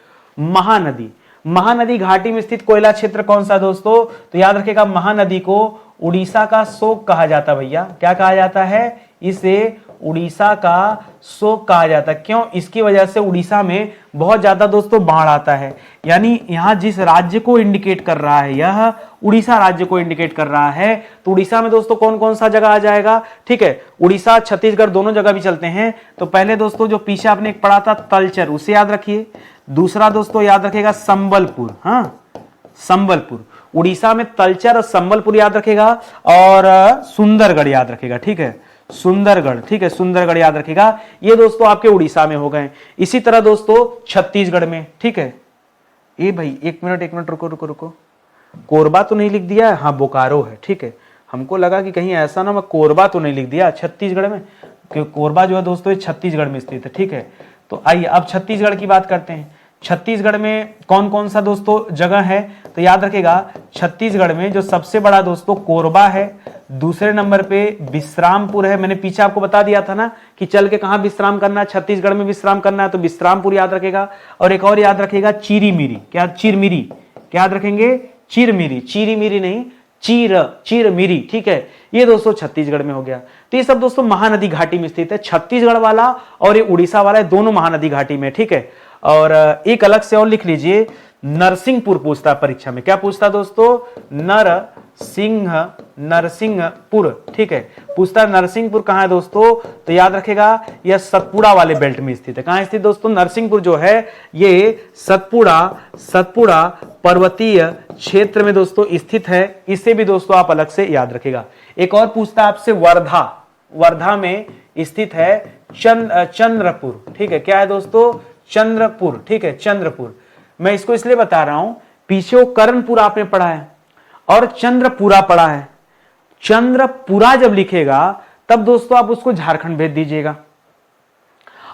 महानदी घाटी में स्थित कोयला क्षेत्र कौन सा दोस्तों, तो याद रखिएगा महानदी को उड़ीसा का शोक कहा जाता है भैया, क्या कहा जाता है, इसे उड़ीसा का शोक कहा जाता है। क्यों? इसकी वजह से उड़ीसा में बहुत ज्यादा दोस्तों बाढ़ आता है। यानी यहां जिस राज्य को इंडिकेट कर रहा है, यह उड़ीसा राज्य को इंडिकेट कर रहा है। तो उड़ीसा में दोस्तों कौन कौन सा जगह आ जाएगा? ठीक है, उड़ीसा छत्तीसगढ़ दोनों जगह भी चलते हैं। तो पहले दोस्तों जो पीछे आपने एक पढ़ा था तलचर, उसे याद रखिए। दूसरा दोस्तों याद रखेगा संबलपुर। हाँ, संबलपुर, उड़ीसा में तलचर और संबलपुर याद रखेगा, और सुंदरगढ़ याद रखेगा। ठीक है, सुंदरगढ़, ठीक है, सुंदरगढ़ याद रखेगा। ये दोस्तों आपके उड़ीसा में हो गए। इसी तरह दोस्तों छत्तीसगढ़ में, ठीक है, ये भाई एक मिनट रुको रुको रुको, कोरबा तो नहीं लिख दिया है? हाँ, बोकारो है। ठीक है, हमको लगा कि कहीं ऐसा ना मैं कोरबा तो नहीं लिख दिया छत्तीसगढ़ में, क्योंकि कोरबा जो है दोस्तों ये छत्तीसगढ़ में स्थित है। ठीक है, तो आइए अब छत्तीसगढ़ की बात करते हैं। छत्तीसगढ़ में कौन कौन सा दोस्तों जगह है? तो याद रखेगा छत्तीसगढ़ में जो सबसे बड़ा दोस्तों कोरबा है, दूसरे नंबर पे विश्रामपुर है। मैंने पीछे आपको बता दिया था ना कि चल के कहां विश्राम करना है, छत्तीसगढ़ में विश्राम करना है, तो विश्रामपुर याद रखेगा। और एक और याद रखेगा चिरमिरी। क्या? चिरमिरी। क्या याद रखेंगे? चिरमिरी, चिरीमिरी नहीं, चिरमिरी। ठीक है, ये दोस्तों छत्तीसगढ़ में हो गया। तो ये सब दोस्तों महानदी घाटी में स्थित है। छत्तीसगढ़ वाला और ये उड़ीसा वाला, दोनों महानदी घाटी में। ठीक है, और एक अलग से और लिख लीजिए, नरसिंहपुर पूछता है परीक्षा में। क्या पूछता है दोस्तों? नरसिंहपुर। ठीक है, पूछता है नरसिंहपुर कहां है दोस्तों? तो याद रखेगा यह सतपुड़ा वाले बेल्ट में स्थित है। कहां स्थित दोस्तों? नरसिंहपुर जो है ये सतपुड़ा पर्वतीय क्षेत्र में दोस्तों स्थित है। इसे भी दोस्तों आप अलग से याद रखेगा। एक और पूछता है आपसे वर्धा में स्थित है चंद्रपुर। ठीक है, क्या है दोस्तों? चंद्रपुर। ठीक है, चंद्रपुर। मैं इसको इसलिए बता रहा हूं, पीछे वो कर्णपुर आपने पढ़ा है और चंद्रपुरा पढ़ा है। चंद्रपुरा जब लिखेगा तब दोस्तों आप उसको झारखंड भेज दीजिएगा,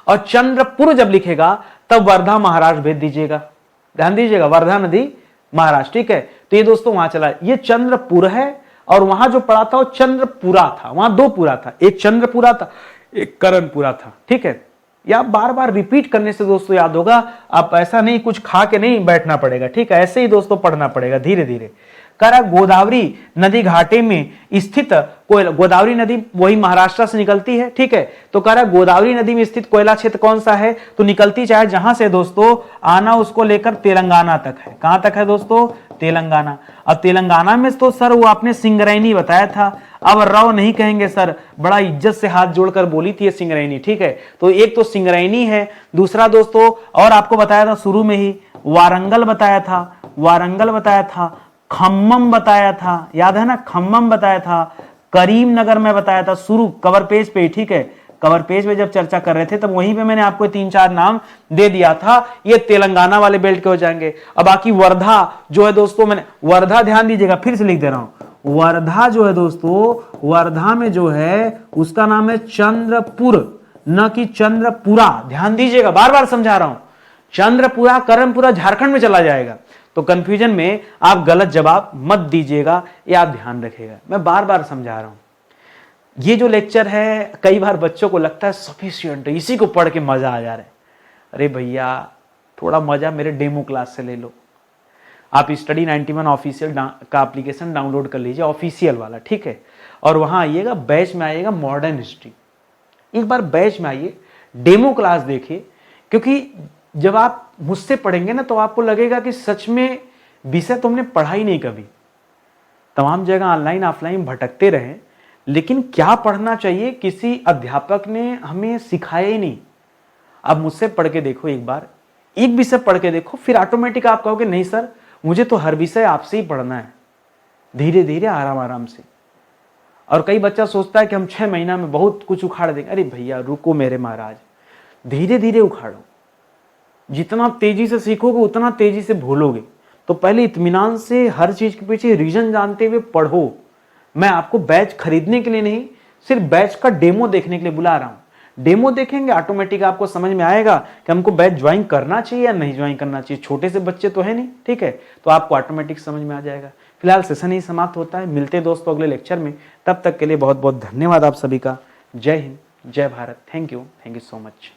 और चंद्रपुर जब लिखेगा तब वर्धा महाराष्ट्र भेज दीजिएगा। ध्यान दीजिएगा, वर्धा नदी महाराष्ट्र। ठीक है, तो ये दोस्तों वहां चला, ये चंद्रपुर है, और वहां जो पड़ा था वो चंद्रपुरा था। वहां दो पुरा था, एक चंद्रपुरा था, एक कर्णपुरा था। ठीक है, या बार बार रिपीट करने से दोस्तों याद होगा। आप ऐसा नहीं कुछ खा के नहीं बैठना पड़ेगा। ठीक है, ऐसे ही दोस्तों पढ़ना पड़ेगा धीरे धीरे। करा गोदावरी नदी घाटी में स्थित गोदावरी नदी वही महाराष्ट्र से निकलती है। ठीक है, तो करा गोदावरी नदी में स्थित कोयला क्षेत्र कौन सा है? तो निकलती चाहे जहां से दोस्तों आना उसको लेकर तेलंगाना तक है। कहां तक है दोस्तों? तेलंगाना। अब तेलंगाना में तो सर वो आपने सिंगरैनी बताया था, अब राव नहीं कहेंगे सर, बड़ा इज्जत से हाथ जोड़कर बोली थी ये सिंगरैनी। ठीक है, तो एक तो सिंगरैनी है, दूसरा दोस्तों और आपको बताया था शुरू में ही वारंगल बताया था, खम्मम बताया था, याद है ना, खम्मम बताया था, करीमनगर में बताया था शुरू कवर पेज पे। ठीक है, कवर पेज पे जब चर्चा कर रहे थे तब वहीं पे मैंने आपको 3-4 नाम दे दिया था। ये तेलंगाना वाले बेल्ट के हो जाएंगे। अब बाकी वर्धा जो है दोस्तों, मैंने वर्धा ध्यान दीजिएगा, फिर से लिख दे रहा हूं, वर्धा जो है दोस्तों, वर्धा में जो है उसका नाम है चंद्रपुर, न कि चंद्रपुरा। ध्यान दीजिएगा, बार बार समझा रहा हूं, चंद्रपुरा कर्णपुरा झारखंड में चला जाएगा। तो कंफ्यूजन में आप गलत जवाब मत दीजिएगा, ये आप ध्यान रखिएगा। मैं बार बार समझा रहा हूं। ये जो लेक्चर है कई बार बच्चों को लगता है सफिशिएंट, इसी को पढ़ के मजा आ जा रहा है। अरे भैया, थोड़ा मजा मेरे डेमो क्लास से ले लो। आप स्टडी 91 ऑफिशियल का एप्लीकेशन डाउनलोड कर लीजिए, ऑफिशियल वाला। ठीक है, और वहां आइएगा, बैच में आइएगा मॉडर्न हिस्ट्री। एक बार बैच में आइए, डेमो क्लास देखिए, क्योंकि जब आप मुझसे पढ़ेंगे ना तो आपको लगेगा कि सच में विषय तुमने पढ़ा ही नहीं कभी। तमाम जगह ऑनलाइन ऑफलाइन भटकते रहे, लेकिन क्या पढ़ना चाहिए किसी अध्यापक ने हमें सिखाया ही नहीं। अब मुझसे पढ़ के देखो, एक बार एक विषय पढ़ के देखो, फिर ऑटोमेटिक आप कहोगे नहीं सर, मुझे तो हर विषय आपसे ही पढ़ना है, धीरे धीरे आराम आराम से। और कई बच्चा सोचता है कि हम 6 महीना में बहुत कुछ उखाड़ देंगे। अरे भैया रुको मेरे महाराज, धीरे धीरे उखाड़ो। जितना तेजी से सीखोगे उतना तेजी से भूलोगे। तो पहले इत्मीनान से हर चीज के पीछे रीजन जानते हुए पढ़ो। मैं आपको बैच खरीदने के लिए नहीं, सिर्फ बैच का डेमो देखने के लिए बुला रहा हूं। डेमो देखेंगे ऑटोमेटिक आपको समझ में आएगा कि हमको बैच ज्वाइन करना चाहिए या नहीं ज्वाइन करना चाहिए। छोटे से बच्चे तो है नहीं, ठीक है, तो आपको ऑटोमेटिक समझ में आ जाएगा। फिलहाल सेशन ही समाप्त होता है, मिलते हैं दोस्तों अगले लेक्चर में। तब तक के लिए बहुत बहुत धन्यवाद आप सभी का। जय हिंद, जय Bharat. Thank you so much.